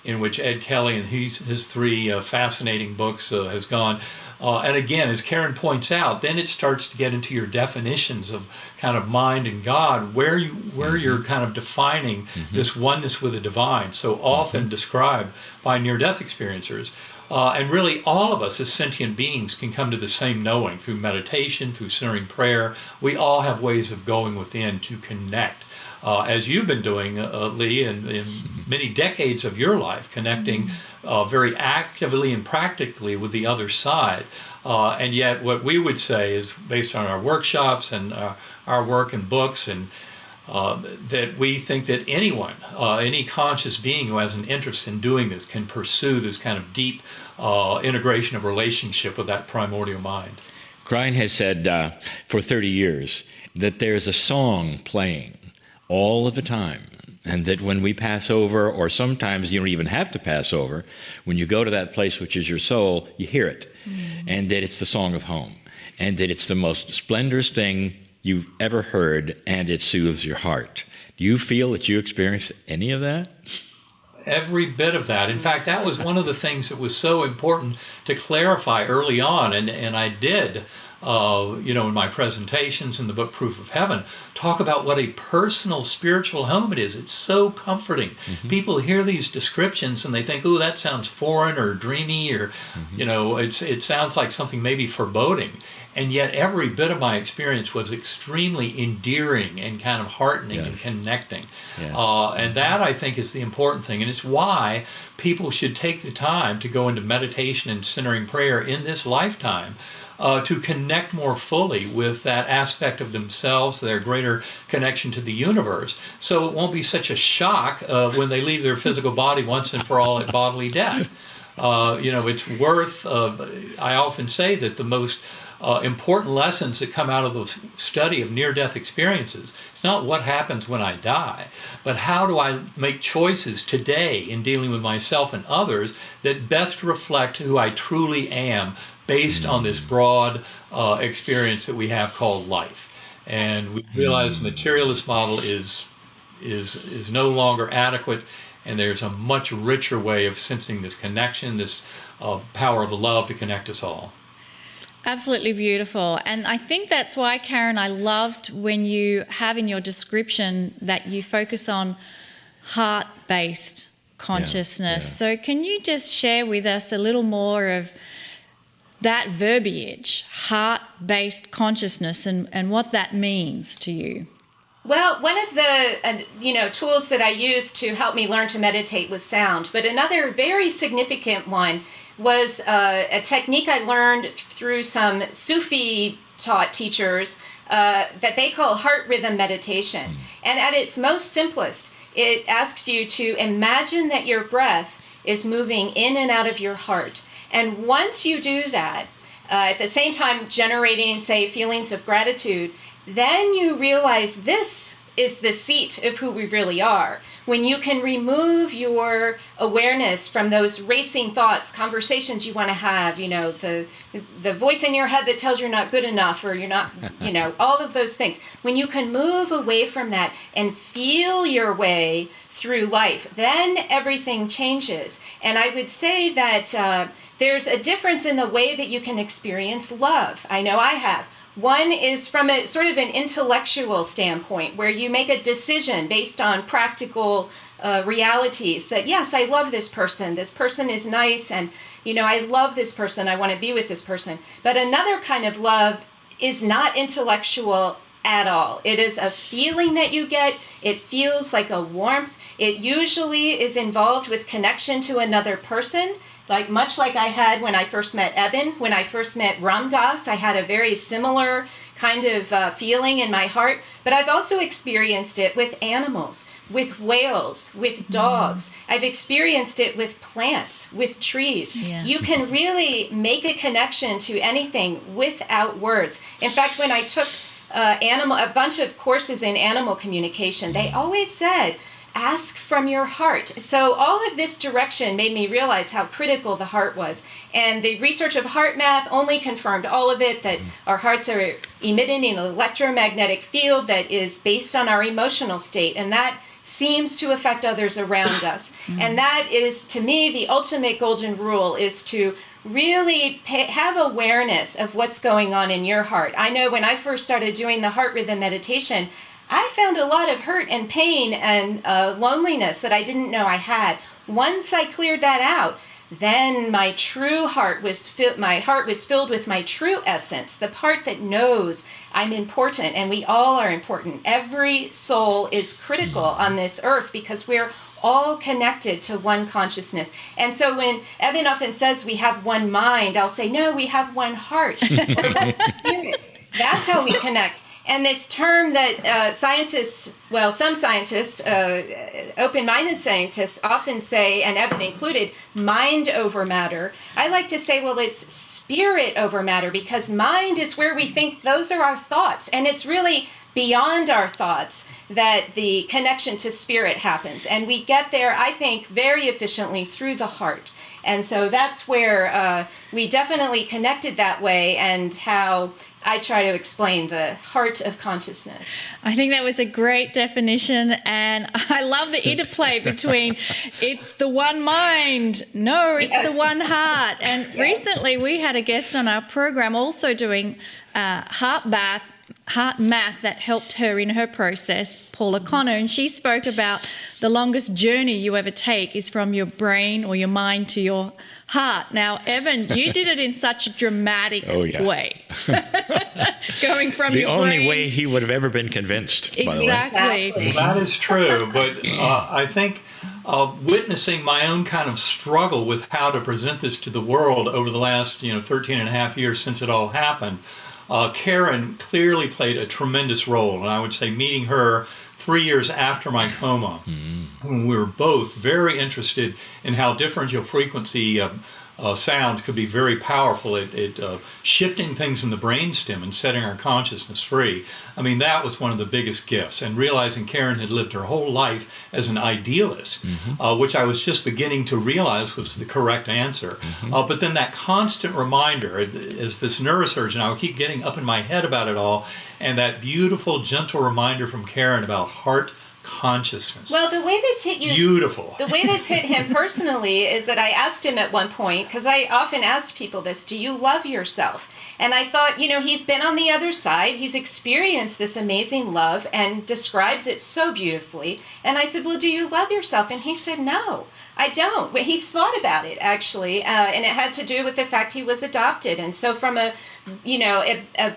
in which Ed Kelly and his three fascinating books has gone. And again, as Karen points out, then it starts to get into your definitions of kind of mind and God, where you're kind of defining this oneness with the divine, so often described by near-death experiencers. And really, all of us as sentient beings can come to the same knowing through meditation, through centering prayer. We all have ways of going within to connect. As you've been doing, Lee, in many decades of your life, connecting very actively and practically with the other side. And yet what we would say is, based on our workshops and our work and books, and that we think that anyone, any conscious being who has an interest in doing this can pursue this kind of deep integration of relationship with that primordial mind. Krein has said for 30 years that there's a song playing all of the time, and that when we pass over, or sometimes you don't even have to pass over, when you go to that place which is your soul, you hear it, and that it's the song of home, and that it's the most splendorous thing you've ever heard, and it soothes your heart. Do you feel that you experienced any of that? Every bit of that. In fact, that was one of the things that was so important to clarify early on, and I did. In my presentations in the book Proof of Heaven, talk about what a personal spiritual home it is. It's so comforting. People hear these descriptions and they think, "Oh, that sounds foreign or dreamy," or it sounds like something maybe foreboding. And yet every bit of my experience was extremely endearing and kind of heartening and connecting. And that, I think, is the important thing. And it's why people should take the time to go into meditation and centering prayer in this lifetime, to connect more fully with that aspect of themselves, their greater connection to the universe, so it won't be such a shock when they leave their physical body once and for all at bodily death. It's worth, I often say that the most important lessons that come out of the study of near-death experiences, it's not what happens when I die, but how do I make choices today in dealing with myself and others that best reflect who I truly am, based on this broad experience that we have called life. And we realize the materialist model is no longer adequate, and there's a much richer way of sensing this connection, this power of the love to connect us all. Absolutely beautiful. And I think that's why, Karen, I loved when you have in your description that you focus on heart-based consciousness. So can you just share with us a little more of that verbiage, heart-based consciousness, and what that means to you? Well, one of the tools that I used to help me learn to meditate was sound, but another very significant one was a technique I learned through some Sufi taught teachers that they call heart rhythm meditation. And at its most simplest, it asks you to imagine that your breath is moving in and out of your heart. And once you do that, at the same time generating, say, feelings of gratitude, then you realize this is the seat of who we really are. When you can remove your awareness from those racing thoughts, conversations you want to have, the voice in your head that tells you're not good enough, or you're not, all of those things. When you can move away from that and feel your way through life, then everything changes. And I would say that there's a difference in the way that you can experience love. I know I have. One is from a sort of an intellectual standpoint, where you make a decision based on practical realities that, yes, I love this person is nice, and I love this person, I want to be with this person. But another kind of love is not intellectual at all. It is a feeling that you get. It feels like a warmth. It usually is involved with connection to another person, much like I had when I first met Eben, when I first met Ram Dass, I had a very similar kind of feeling in my heart. But I've also experienced it with animals, with whales, with dogs. I've experienced it with plants, with trees. Yeah. You can really make a connection to anything without words. In fact, when I took a bunch of courses in animal communication, they always said, ask from your heart. So all of this direction made me realize how critical the heart was. And the research of heart math only confirmed all of it, that our hearts are emitting an electromagnetic field that is based on our emotional state. And that seems to affect others around us. And that is, to me, the ultimate golden rule, is to really have awareness of what's going on in your heart. I know when I first started doing the heart rhythm meditation, I found a lot of hurt and pain and loneliness that I didn't know I had. Once I cleared that out, then my heart was filled with my true essence, the part that knows I'm important, and we all are important. Every soul is critical on this earth because we're all connected to one consciousness. And so when Eben often says we have one mind, I'll say, no, we have one heart, or one spirit. That's how we connect. And this term that some scientists, open-minded scientists, often say, and Eben included, mind over matter. I like to say, well, it's spirit over matter, because mind is where we think those are our thoughts. And it's really beyond our thoughts that the connection to spirit happens. And we get there, I think, very efficiently through the heart. And so that's where we definitely connected that way, and how I try to explain the heart of consciousness. I think that was a great definition, and I love the interplay between it's the one mind, no, it's the one heart. And recently we had a guest on our program also doing heart math that helped her in her process, Paula Connor, and she spoke about the longest journey you ever take is from your brain or your mind to your heart. Now, Eben, you did it in such a dramatic way. Going from the your only brain. way he would have ever been convinced, by the way. Exactly. That is true, but I think witnessing my own kind of struggle with how to present this to the world over the last 13 and a half years since it all happened, Karen clearly played a tremendous role. And I would say meeting her 3 years after my coma, when we were both very interested in how differential frequency sounds could be very powerful at shifting things in the brainstem and setting our consciousness free. I mean, that was one of the biggest gifts. And realizing Karen had lived her whole life as an idealist, which I was just beginning to realize was the correct answer. But then that constant reminder, as this neurosurgeon, I would keep getting up in my head about it all, and that beautiful, gentle reminder from Karen about heart consciousness. Well, the way this hit you, beautiful. The way this hit him personally is that I asked him at one point, because I often ask people this, do you love yourself? And I thought, he's been on the other side, he's experienced this amazing love and describes it so beautifully. And I said, well, do you love yourself? And he said, no, I don't. But he thought about it, actually, and it had to do with the fact he was adopted. And so from a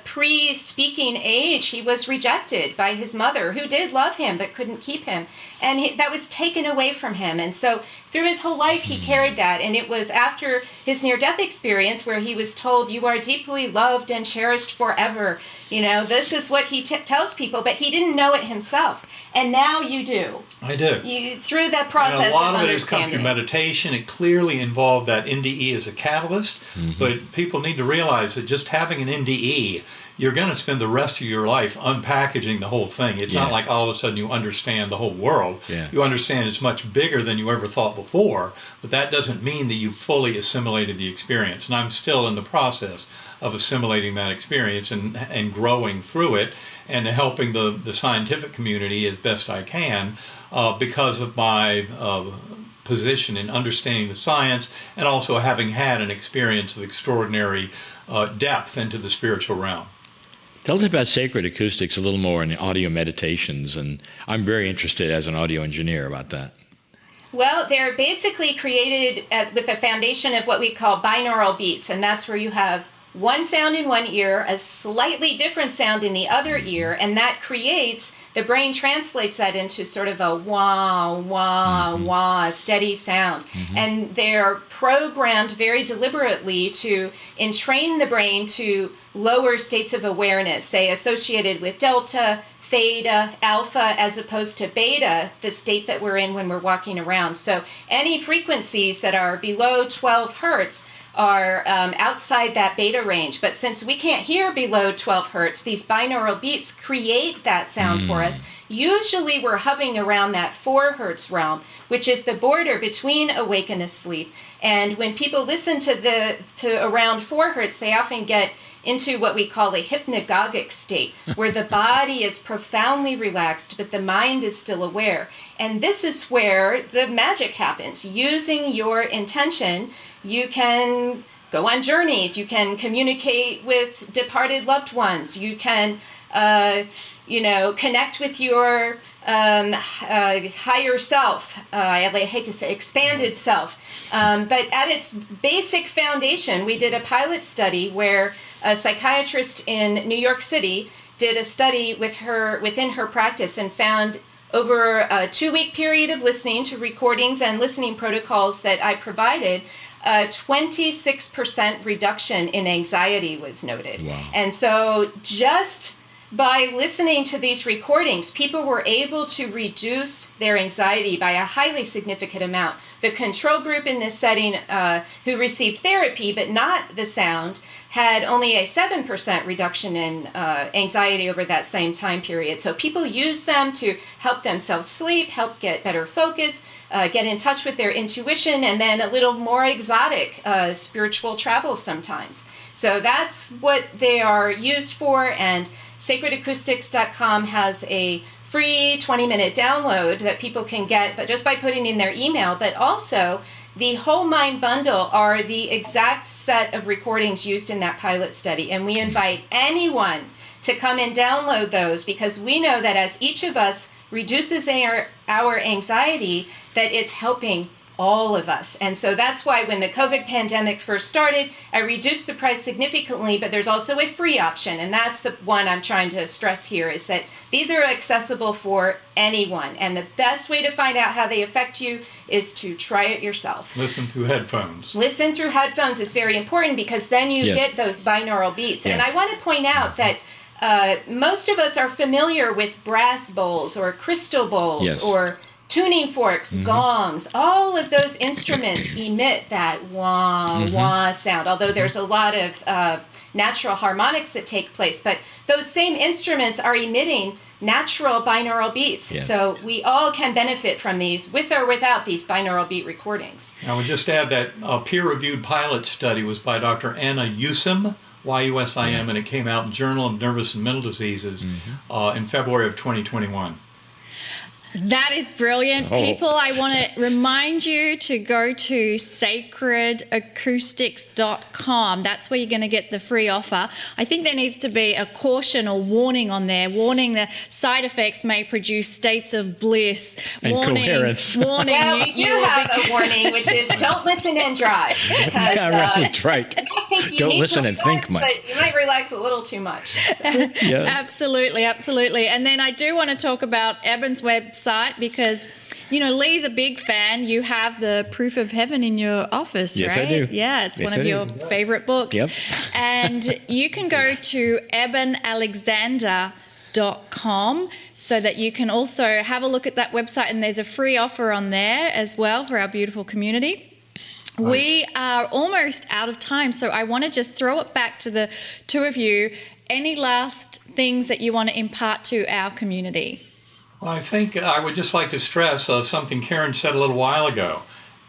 pre-speaking age, he was rejected by his mother, who did love him but couldn't keep him. And that was taken away from him. And so through his whole life, he carried that. And it was after his near-death experience where he was told, you are deeply loved and cherished forever. This is what he tells people, but he didn't know it himself. And now you do. I do. You through that process and a lot of of it has come through meditation. It clearly involved that NDE as a catalyst, but people need to realize that just having an NDE, you're going to spend the rest of your life unpackaging the whole thing. It's not like all of a sudden you understand the whole world. You understand it's much bigger than you ever thought before, but that doesn't mean that you've fully assimilated the experience. And I'm still in the process of assimilating that experience and growing through it and helping the scientific community as best I can because of my position in understanding the science and also having had an experience of extraordinary depth into the spiritual realm. Tell us about sacred acoustics a little more in audio meditations, and I'm very interested as an audio engineer about that. Well, they're basically created with a foundation of what we call binaural beats, and that's where you have one sound in one ear, a slightly different sound in the other ear, and that creates the brain translates that into sort of a wah, wah, wah, steady sound. And they're programmed very deliberately to entrain the brain to lower states of awareness, say associated with delta, theta, alpha, as opposed to beta, the state that we're in when we're walking around. So any frequencies that are below 12 hertz are outside that beta range. But since we can't hear below 12 hertz, these binaural beats create that sound for us. Usually we're hovering around that 4 hertz realm, which is the border between awake and asleep. And when people listen to around 4 hertz, they often get into what we call a hypnagogic state, where the body is profoundly relaxed, but the mind is still aware. And this is where the magic happens. Using your intention, you can go on journeys, you can communicate with departed loved ones, you can connect with your higher self, I hate to say expanded self. But at its basic foundation, we did a pilot study where a psychiatrist in New York City did a study within her practice and found over a 2-week period of listening to recordings and listening protocols that I provided, a 26% reduction in anxiety was noted. Wow. And so just by listening to these recordings, people were able to reduce their anxiety by a highly significant amount. The control group in this setting, who received therapy but not the sound, had only a 7% reduction in anxiety over that same time period. So people use them to help themselves sleep, help get better focus, get in touch with their intuition, and then a little more exotic spiritual travel sometimes. So that's what they are used for, and sacredacoustics.com has a free 20-minute download that people can get, but just by putting in their email. But also, the Whole Mind Bundle are the exact set of recordings used in that pilot study. And we invite anyone to come and download those, because we know that as each of us reduces our anxiety, that it's helping all of us. And so that's why when the COVID pandemic first started, I reduced the price significantly, but there's also a free option. And that's the one I'm trying to stress here, is that these are accessible for anyone. And the best way to find out how they affect you is to try it yourself. Listen through headphones. Listen through headphones is very important, because then you get those binaural beats. And I want to point out that most of us are familiar with brass bowls or crystal bowls or tuning forks, gongs. All of those instruments emit that wah, wah sound, although there's a lot of natural harmonics that take place. But those same instruments are emitting natural binaural beats. Yeah. So we all can benefit from these, with or without these binaural beat recordings. I would just add that a peer-reviewed pilot study was by Dr. Anna Yusim, Y-U-S-I-M, and it came out in Journal of Nervous and Mental Diseases in February of 2021. That is brilliant. People, I want to remind you to go to sacredacoustics.com. That's where you're going to get the free offer. I think there needs to be a caution or warning on there. Warning the side effects may produce states of bliss. And coherence. Well, we do have a warning, which is don't listen and drive. Because, that's right. Don't listen and think much. But you might relax a little too much. So. Absolutely. And then I do want to talk about Eben's website, because Lee's a big fan. You have the Proof of Heaven in your office, yes, right? I do. Yeah, it's one of your favorite books. Yep. And you can go to ebenalexander.com so that you can also have a look at that website, and there's a free offer on there as well for our beautiful community. Right. We are almost out of time, so I want to just throw it back to the two of you. Any last things that you want to impart to our community? I think I would just like to stress something Karen said a little while ago.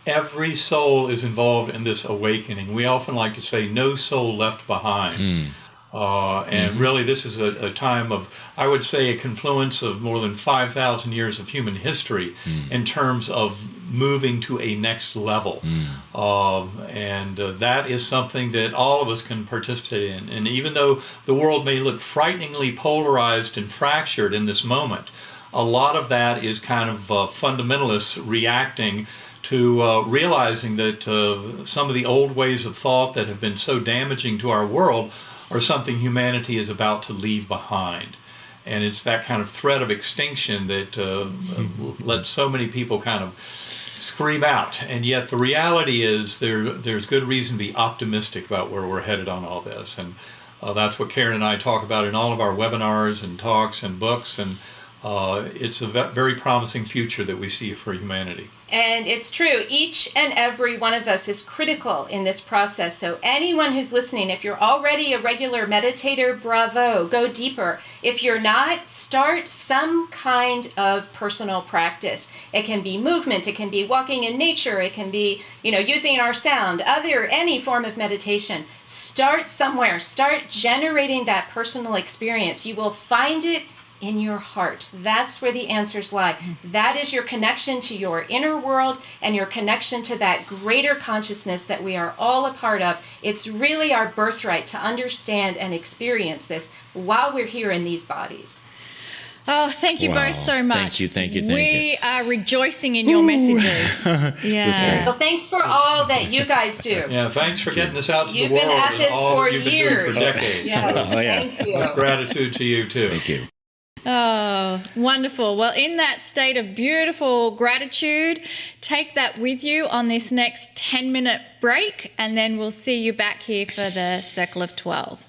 Every soul is involved in this awakening. We often like to say, no soul left behind. And really, this is a time of, I would say, a confluence of more than 5,000 years of human history in terms of moving to a next level. And that is something that all of us can participate in. And even though the world may look frighteningly polarized and fractured in this moment, a lot of that is kind of fundamentalists reacting to realizing that some of the old ways of thought that have been so damaging to our world are something humanity is about to leave behind. And it's that kind of threat of extinction that lets so many people kind of scream out. And yet the reality is there's good reason to be optimistic about where we're headed on all this. And that's what Karen and I talk about in all of our webinars and talks and books. And it's a very promising future that we see for humanity. And it's true. Each and every one of us is critical in this process. So anyone who's listening, if you're already a regular meditator, bravo, go deeper. If you're not, start some kind of personal practice. It can be movement, it can be walking in nature, it can be, using our sound, any form of meditation. Start somewhere. Start generating that personal experience. You will find it in your heart. That's where the answers lie. That is your connection to your inner world and your connection to that greater consciousness that we are all a part of. It's really our birthright to understand and experience this while we're here in these bodies. Oh, thank you both so much. Thank you. We are rejoicing in your messages. Yeah. Well, thanks for all that you guys do. Yeah, thanks for getting this out to You've the world. been at this and all for you've been years. doing for decades. Yes, Oh, yeah. thank you. With gratitude to you, too. Thank you. Oh, wonderful. Well, in that state of beautiful gratitude, take that with you on this next 10-minute break, and then we'll see you back here for the Circle of 12.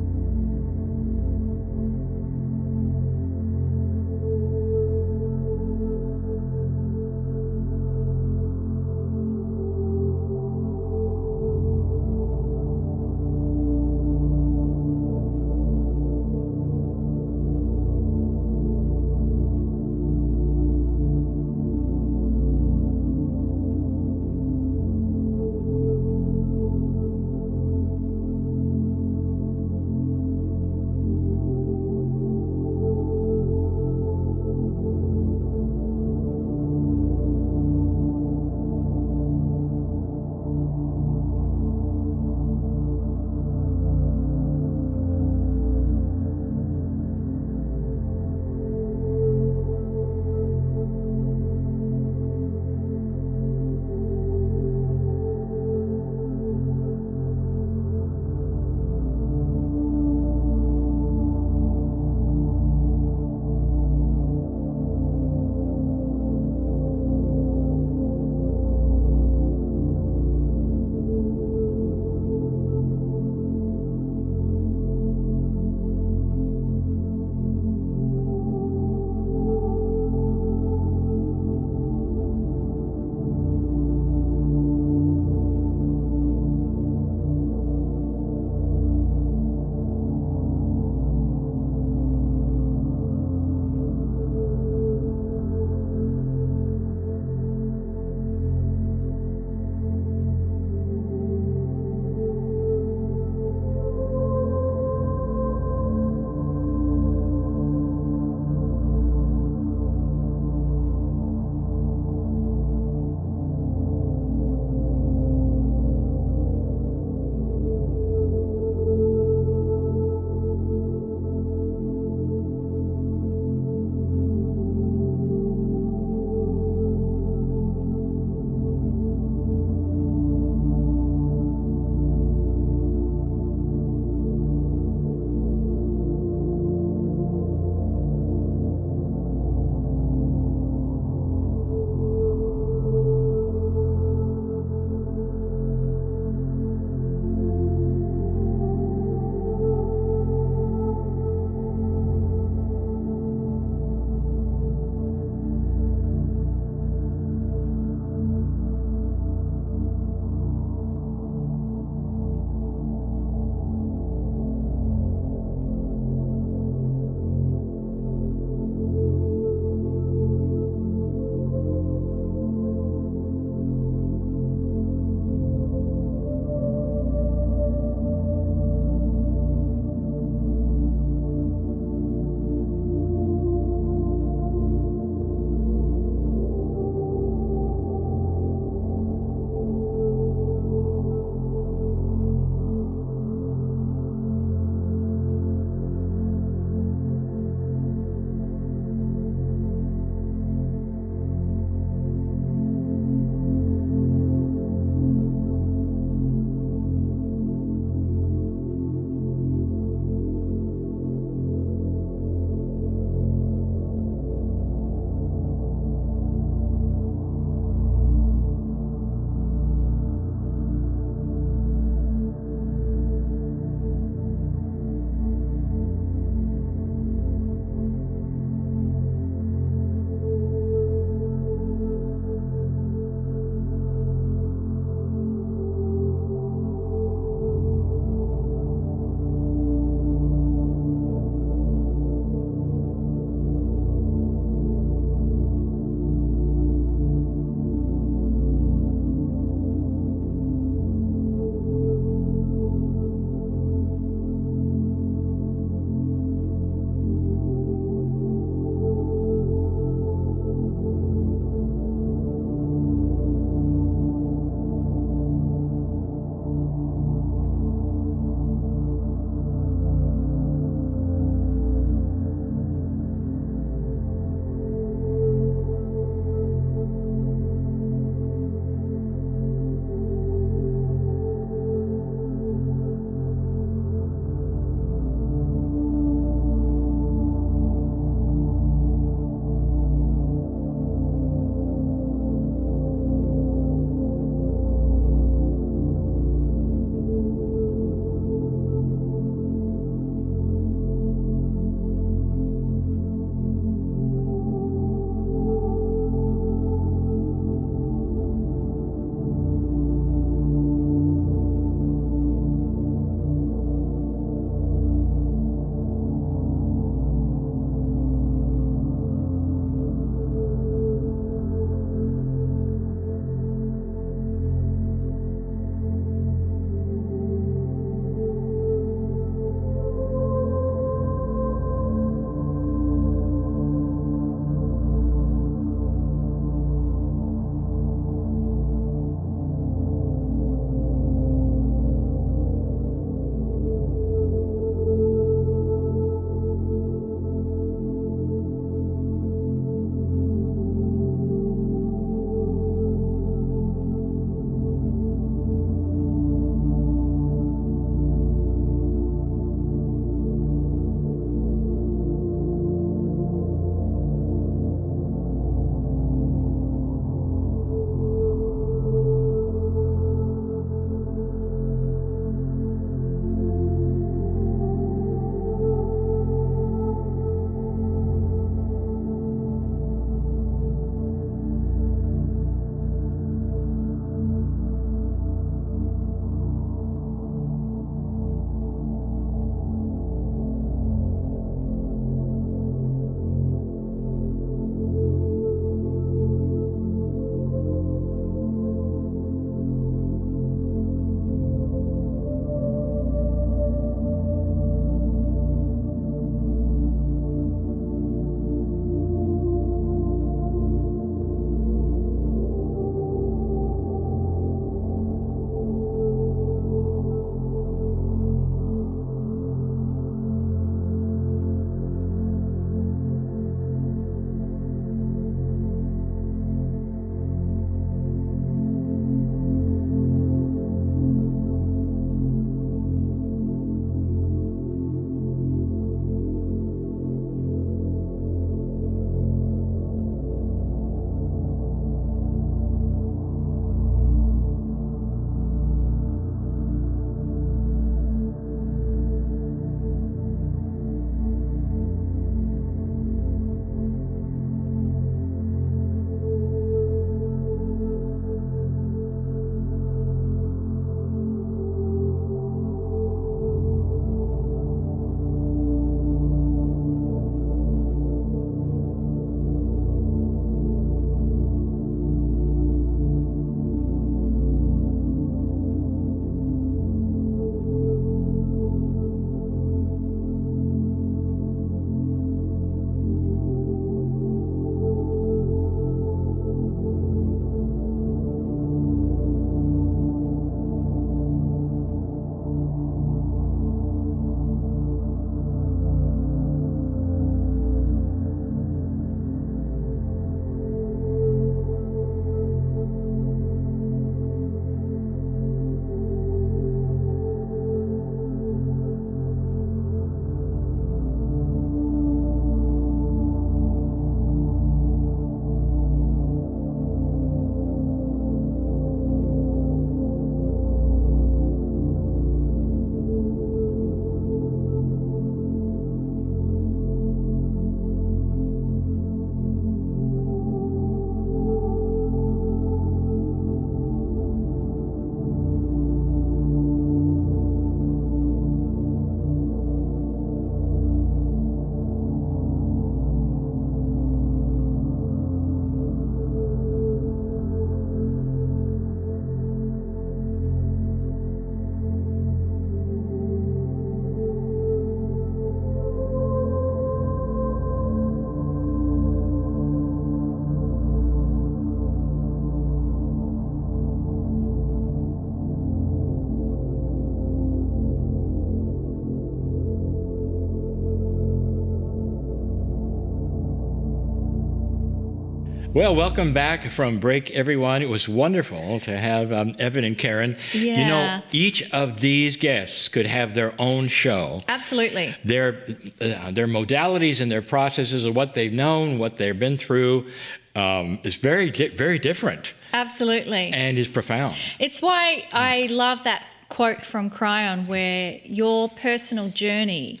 Well, welcome back from break, everyone. It was wonderful to have Eben and Karen. Yeah. You know, each of these guests could have their own show. Absolutely. Their modalities and their processes of what they've known, what they've been through, is very different. Absolutely. And is profound. It's why I love that quote from Carroll, where your personal journey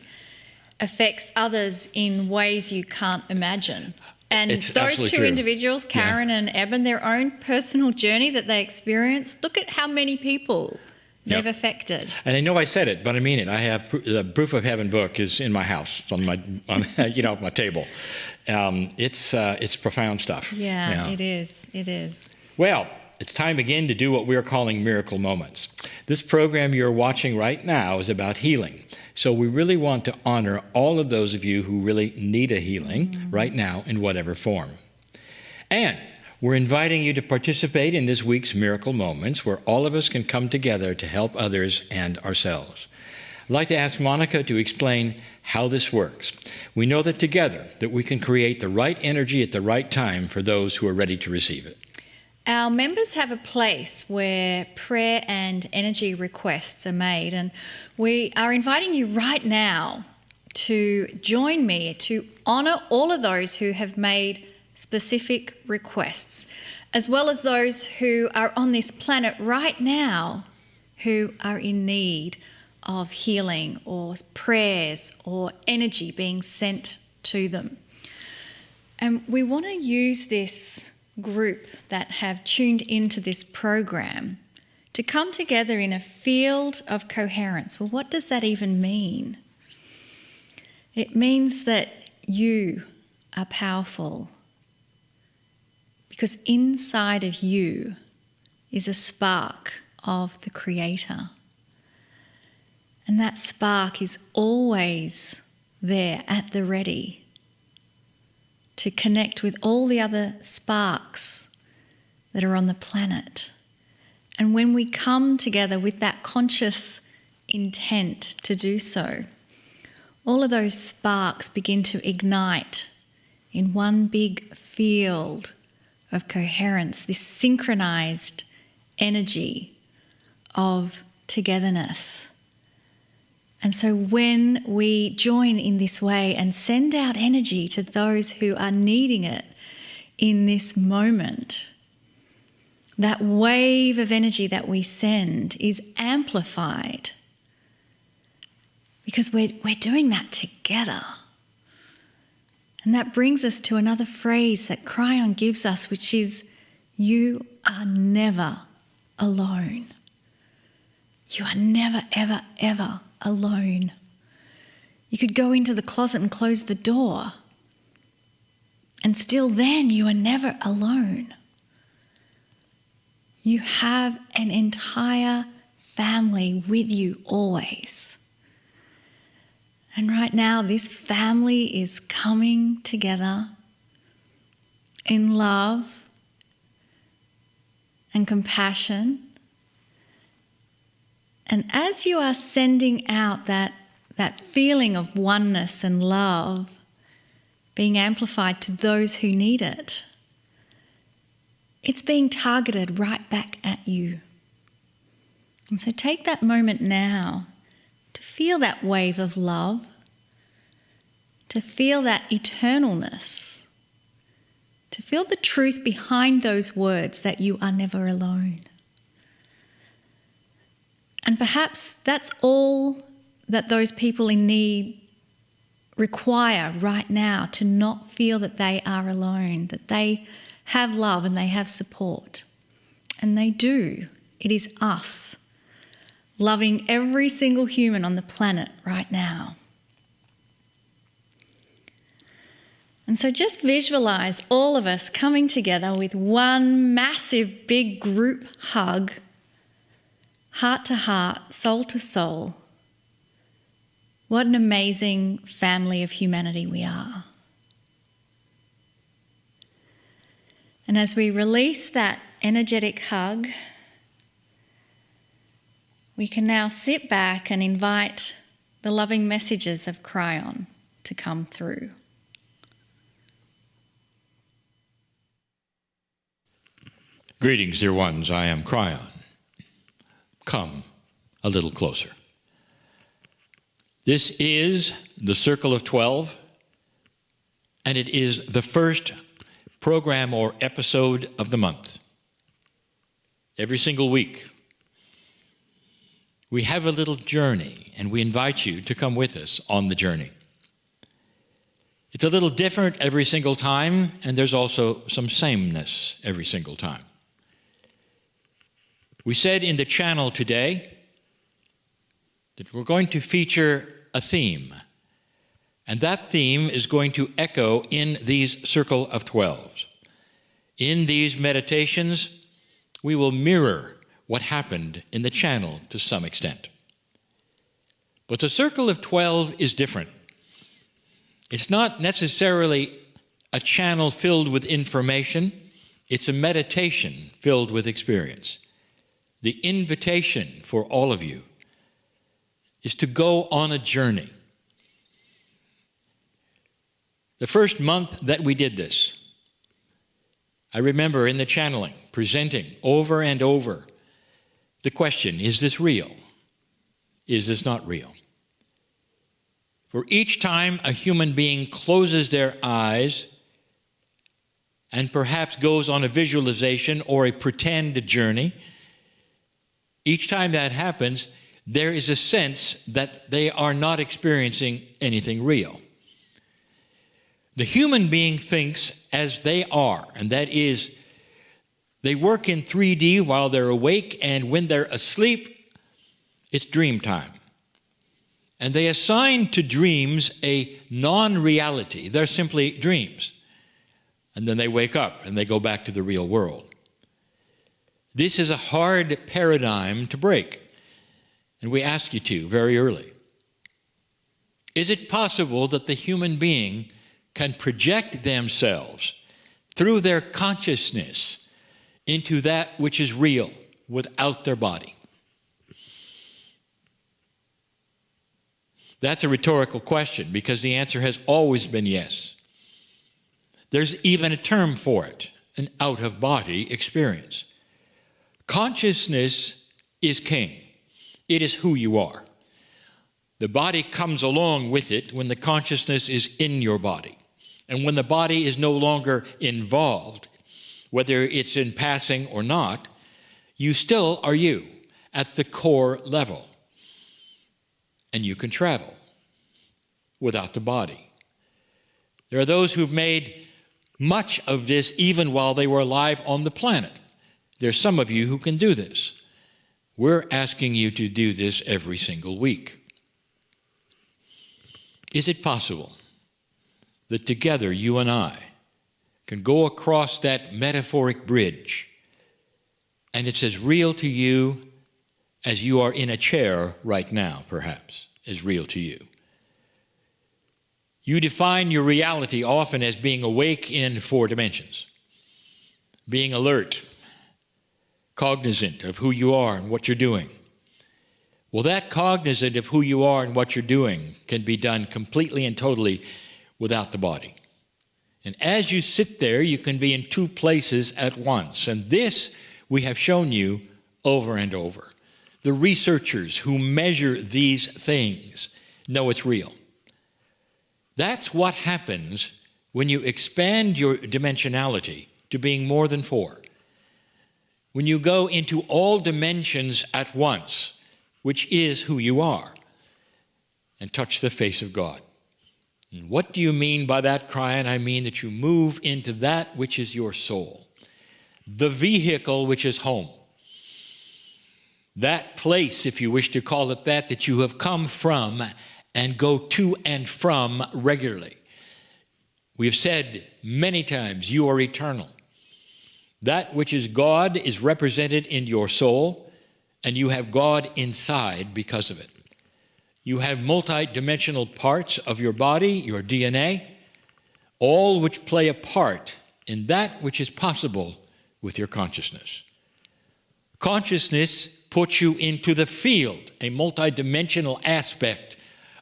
affects others in ways you can't imagine. And It's those absolutely two true. individuals, Karen and Eben, their own personal journey that they experienced, look at how many people they've affected. And I know I said it, but I mean it. I have the Proof of Heaven book is in my house, on my my table. It's profound stuff. Yeah, it is. It is. Well, it's time again to do what we're calling miracle moments. This program you're watching right now is about healing. So we really want to honor all of those of you who really need a healing right now in whatever form. And we're inviting you to participate in this week's Miracle Moments, where all of us can come together to help others and ourselves. I'd like to ask Monika to explain how this works. We know that together that we can create the right energy at the right time for those who are ready to receive it. Our members have a place where prayer and energy requests are made, and we are inviting you right now to join me to honour all of those who have made specific requests, as well as those who are on this planet right now who are in need of healing or prayers or energy being sent to them. And we want to use this group that have tuned into this program to come together in a field of coherence. Well, what does that even mean? It means that you are powerful because inside of you is a spark of the Creator. And that spark is always there at the ready to connect with all the other sparks that are on the planet. And when we come together with that conscious intent to do so, all of those sparks begin to ignite in one big field of coherence, this synchronized energy of togetherness. And so when we join in this way and send out energy to those who are needing it in this moment, that wave of energy that we send is amplified because we're doing that together. And that brings us to another phrase that Carroll gives us, which is, you are never alone. You are never, ever, ever alone. You could go into the closet and close the door, and still then you are never alone. You have an entire family with you always. And right now this family is coming together in love and compassion. And as you are sending out that feeling of oneness and love being amplified to those who need it, it's being targeted right back at you. And so take that moment now to feel that wave of love, to feel that eternalness, to feel the truth behind those words that you are never alone. And perhaps that's all that those people in need require right now, to not feel that they are alone, that they have love and they have support. And they do. It is us loving every single human on the planet right now. And so just visualize all of us coming together with one massive big group hug, heart to heart, soul to soul. What an amazing family of humanity we are. And as we release that energetic hug, we can now sit back and invite the loving messages of Carroll to come through. Greetings, dear ones. I am Cryon. Come a little closer. This is the Circle of 12, and it is the first program or episode of the month. Every single week, we have a little journey, and we invite you to come with us on the journey. It's a little different every single time, and there's also some sameness every single time. We said in the channel today that we're going to feature a theme, and that theme is going to echo in these Circle of 12s. In these meditations, we will mirror what happened in the channel to some extent. But the Circle of 12 is different. It's not necessarily a channel filled with information, it's a meditation filled with experience. The invitation for all of you is to go on a journey. The first month that we did this, I remember in the channeling, presenting over and over the question, is this real? Is this not real? For each time a human being closes their eyes and perhaps goes on a visualization or a pretend journey, each time that happens, there is a sense that they are not experiencing anything real. The human being thinks as they are, and that is, they work in 3D while they're awake, and when they're asleep, it's dream time. And they assign to dreams a non-reality. They're simply dreams. And then they wake up and they go back to the real world. This is a hard paradigm to break, and we ask you to very early. Is it possible that the human being can project themselves through their consciousness into that which is real without their body? That's a rhetorical question because the answer has always been yes. There's even a term for it, an out-of-body experience. Consciousness is king. It is who you are. The body comes along with it when the consciousness is in your body. And when the body is no longer involved, whether it's in passing or not, you still are you at the core level. And you can travel without the body. There are those who've made much of this even while they were alive on the planet. There's some of you who can do this. We're asking you to do this every single week. Is it possible that together you and I can go across that metaphoric bridge and it's as real to you as you are in a chair right now, perhaps, is real to you? You define your reality often as being awake in 4 dimensions, being alert, cognizant of who you are and what you're doing. Well, that cognizant of who you are and what you're doing can be done completely and totally without the body. And as you sit there, you can be in 2 places at once. And this we have shown you over and over. The researchers who measure these things know it's real. That's what happens when you expand your dimensionality to being more than 4. When you go into all dimensions at once, which is who you are, and touch the face of God. And what do you mean by that, Cryon? I mean that you move into that which is your soul, the vehicle which is home. That place, if you wish to call it that, that you have come from and go to and from regularly. We have said many times, you are eternal. That which is God is represented in your soul, and you have God inside because of it. You have multidimensional parts of your body, your DNA, all which play a part in that which is possible with your consciousness. Consciousness puts you into the field, a multidimensional aspect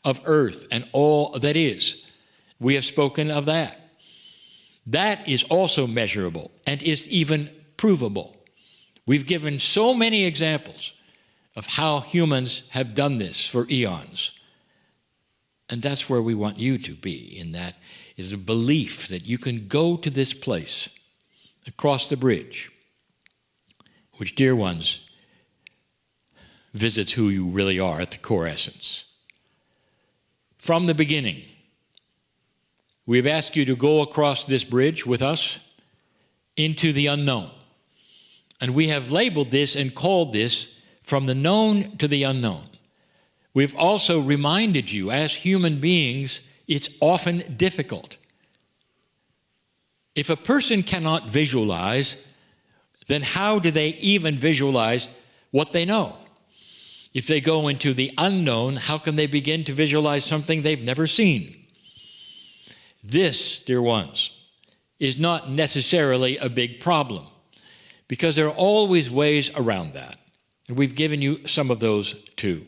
of earth and all that is. We have spoken of that. That is also measurable and is even provable. We've given so many examples of how humans have done this for eons. And that's where we want you to be, in that is a belief that you can go to this place across the bridge, which, dear ones, visits who you really are at the core essence. From the beginning, we've asked you to go across this bridge with us into the unknown. And we have labeled this and called this from the known to the unknown. We've also reminded you, as human beings, it's often difficult. If a person cannot visualize, then how do they even visualize what they know? If they go into the unknown, how can they begin to visualize something they've never seen? This, dear ones, is not necessarily a big problem, because there are always ways around that. And we've given you some of those too.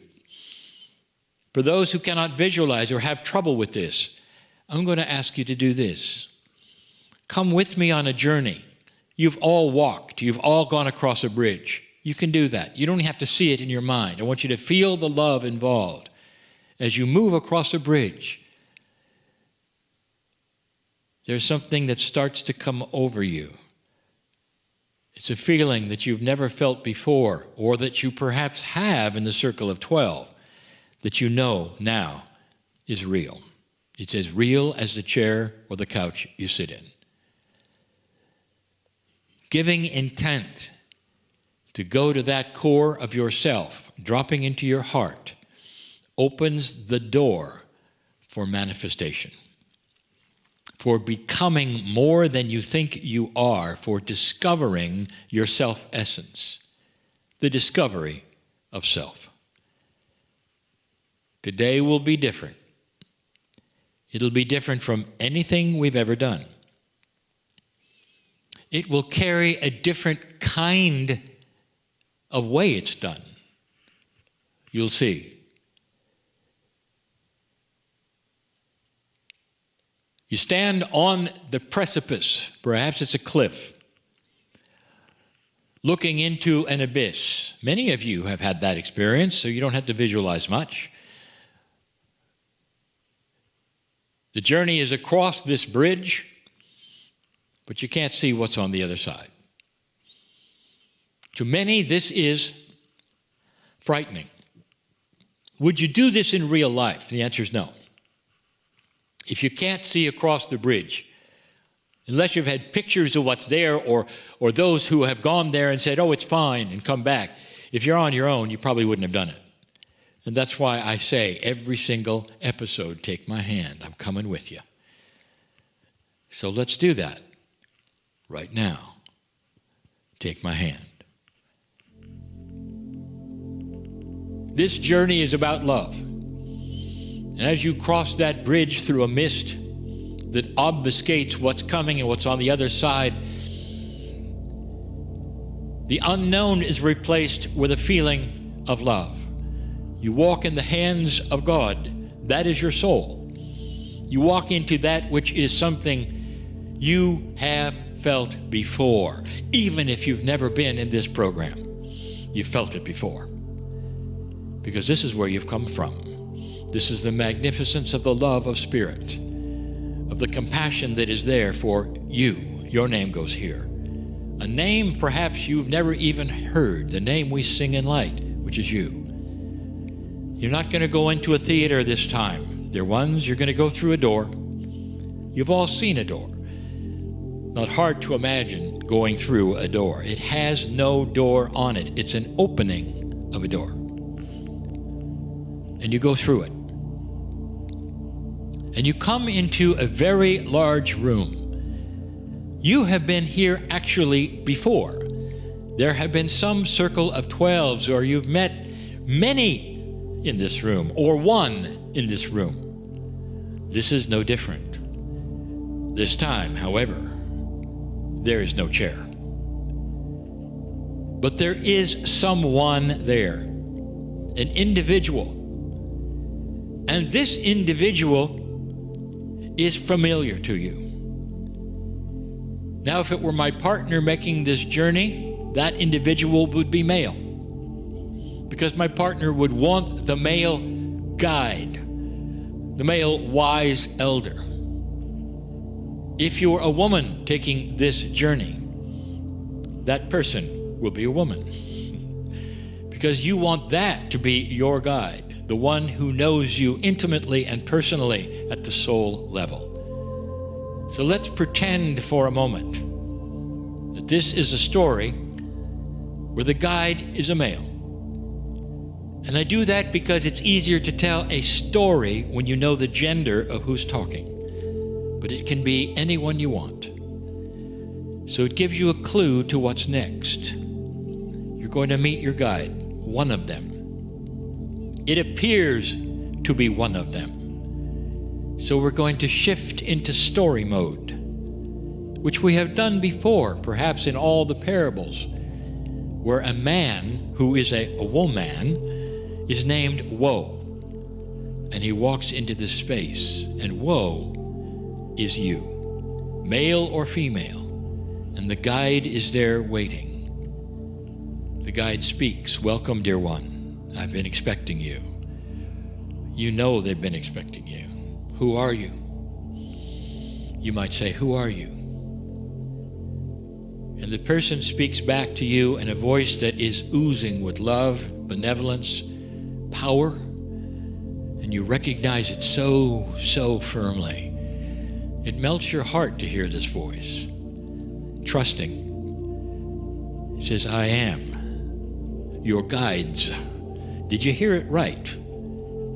For those who cannot visualize or have trouble with this, I'm going to ask you to do this. Come with me on a journey. You've all walked. You've all gone across a bridge. You can do that. You don't have to see it in your mind. I want you to feel the love involved as you move across a bridge. There's something that starts to come over you. It's a feeling that you've never felt before, or that you perhaps have in the circle of 12, that you know now is real. It's as real as the chair or the couch you sit in. Giving intent to go to that core of yourself, dropping into your heart, opens the door for manifestation, for becoming more than you think you are, for discovering your self-essence, the discovery of self. Today will be different. It'll be different from anything we've ever done. It will carry a different kind of way it's done. You'll see. You stand on the precipice, perhaps it's a cliff, looking into an abyss. Many of you have had that experience, so you don't have to visualize much. The journey is across this bridge, but you can't see what's on the other side. To many, this is frightening. Would you do this in real life? The answer is no. If you can't see across the bridge, unless you've had pictures of what's there, or those who have gone there and said, oh, it's fine, and come back, if you're on your own, you probably wouldn't have done it. And that's why I say every single episode, take my hand. I'm coming with you. So let's do that right now. Take my hand. This journey is about love. And as you cross that bridge through a mist that obfuscates what's coming and what's on the other side, the unknown is replaced with a feeling of love. You walk in the hands of God. That is your soul. You walk into that which is something you have felt before. Even if you've never been in this program, you've felt it before. Because this is where you've come from. This is the magnificence of the love of Spirit, of the compassion that is there for you. Your name goes here. A name perhaps you've never even heard, the name we sing in light, which is you. You're not going to go into a theater this time, dear ones. You're going to go through a door. You've all seen a door. Not hard to imagine going through a door. It has no door on it. It's an opening of a door. And you go through it. And you come into a very large room. You have been here actually before. There have been some circle of 12s, or you've met many in this room, or one in this room. This is no different. This time, however, there is no chair. But there is someone there, an individual. And this individual is familiar to you. Now, if it were my partner making this journey, that individual would be male, because my partner would want the male guide, the male wise elder. If you're a woman taking this journey, that person will be a woman, because you want that to be your guide, the one who knows you intimately and personally at the soul level. So let's pretend for a moment that this is a story where the guide is a male. And I do that because it's easier to tell a story when you know the gender of who's talking. But it can be anyone you want. So it gives you a clue to what's next. You're going to meet your guide, one of them. It appears to be one of them. So we're going to shift into story mode, which we have done before, perhaps in all the parables, where a man who is a woman is named Woe, and he walks into this space, and Woe is you, male or female, and the guide is there waiting. The guide speaks, "Welcome, dear one. I've been expecting you." You know they've been expecting you. Who are you? You might say, "Who are you?" And the person speaks back to you in a voice that is oozing with love, benevolence, power, and you recognize it so firmly. It melts your heart to hear this voice, trusting. It says, "I am your guides." Did you hear it right?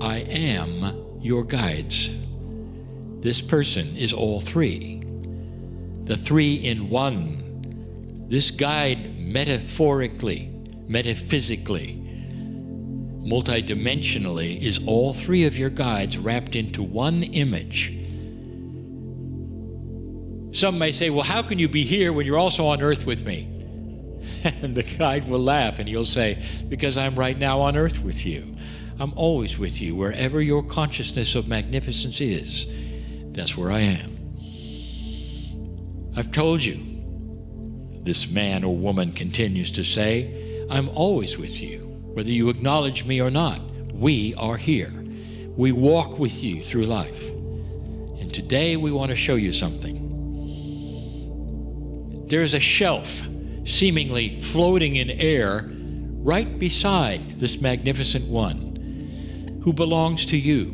I am your guides. This person is all three, the three in one. This guide metaphorically, metaphysically, multidimensionally is all three of your guides wrapped into one image. Some may say, "Well, how can you be here when you're also on earth with me?" And the guide will laugh and he'll say, "Because I'm right now on earth with you. I'm always with you. Wherever your consciousness of magnificence is, that's where I am." I've told you, this man or woman continues to say, "I'm always with you. Whether you acknowledge me or not, we are here. We walk with you through life. And today we want to show you something." There is a shelf seemingly floating in air right beside this magnificent one who belongs to you.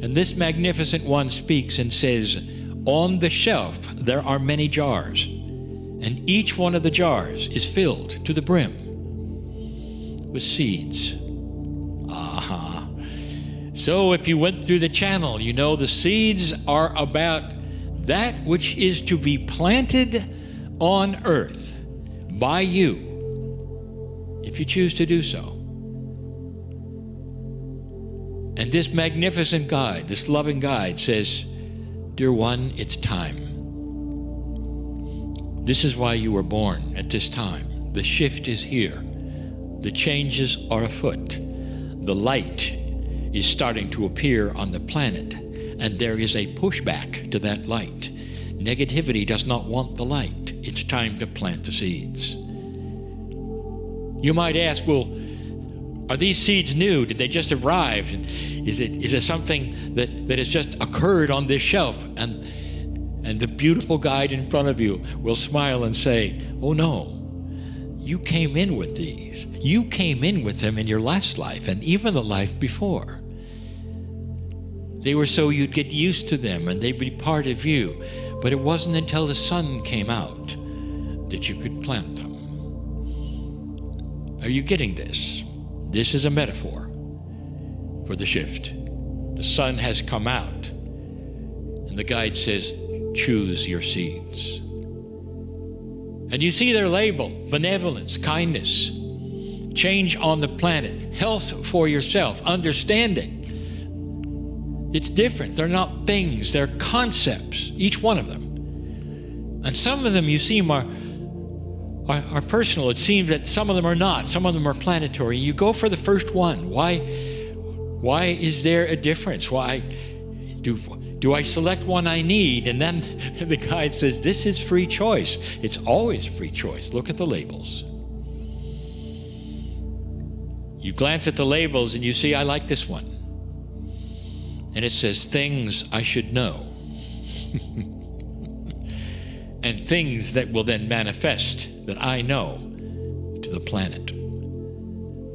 And this magnificent one speaks and says, "On the shelf there are many jars, and each one of the jars is filled to the brim with seeds." Aha. So if you went through the channel, you know the seeds are about that which is to be planted on earth by you, if you choose to do so. And this magnificent guide, this loving guide says, "Dear one, it's time. This is why you were born at this time. The shift is here. The changes are afoot. The light is starting to appear on the planet, and there is a pushback to that light. Negativity does not want the light. It's time to plant the seeds." You might ask, "Well, are these seeds new? Did they just arrive? Is it something that has just occurred on this shelf?" And the beautiful guide in front of you will smile and say, "Oh no, you came in with these. You came in with them in your last life and even the life before. They were so you'd get used to them and they'd be part of you. But it wasn't until the sun came out that you could plant them." Are you getting this? This is a metaphor for the shift. The sun has come out, and the guide says, "Choose your seeds." And you see their label: benevolence, kindness, change on the planet, health for yourself, understanding. It's different. They're not things, they're concepts, each one of them. And some of them you see are personal. It seems that some of them are not. Some of them are planetary. You go for the first one. Why is there a difference? Why do Do I select one I need? And then the guide says, this is free choice. It's always free choice. Look at the labels. You glance at the labels and you see, I like this one. And it says, things I should know. And things that will then manifest that I know to the planet.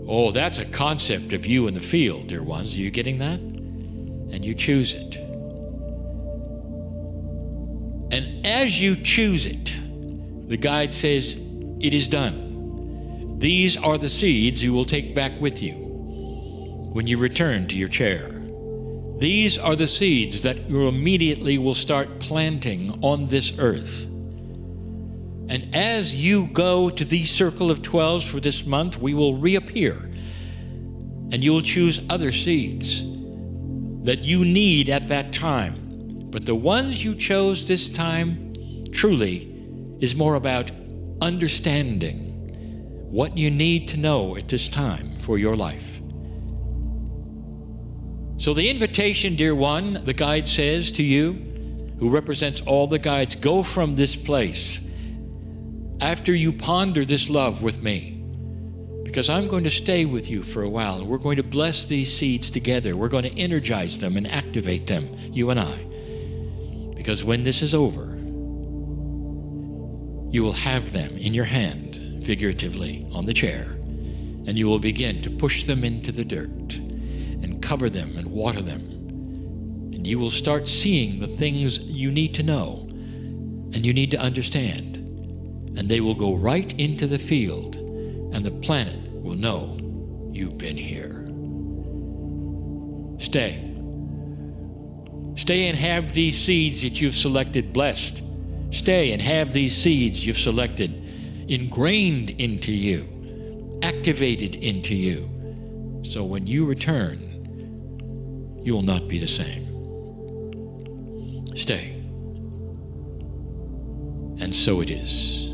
Oh, that's a concept of you in the field, dear ones. Are you getting that? And you choose it. And as you choose it, the guide says, it is done. These are the seeds you will take back with you when you return to your chair. These are the seeds that you immediately will start planting on this earth. And as you go to the circle of 12s for this month, we will reappear. And you will choose other seeds that you need at that time. But the ones you chose this time truly is more about understanding what you need to know at this time for your life. So the invitation, dear one, the guide says to you, who represents all the guides, go from this place after you ponder this love with me, because I'm going to stay with you for a while, and we're going to bless these seeds together. We're going to energize them and activate them, you and I. Because when this is over, you will have them in your hand, figuratively, on the chair, and you will begin to push them into the dirt and cover them and water them. And you will start seeing the things you need to know and you need to understand. And they will go right into the field, and the planet will know you've been here. Stay. Stay and have these seeds that you've selected blessed. Stay and have these seeds you've selected ingrained into you, activated into you. So when you return, you will not be the same. Stay. And so it is.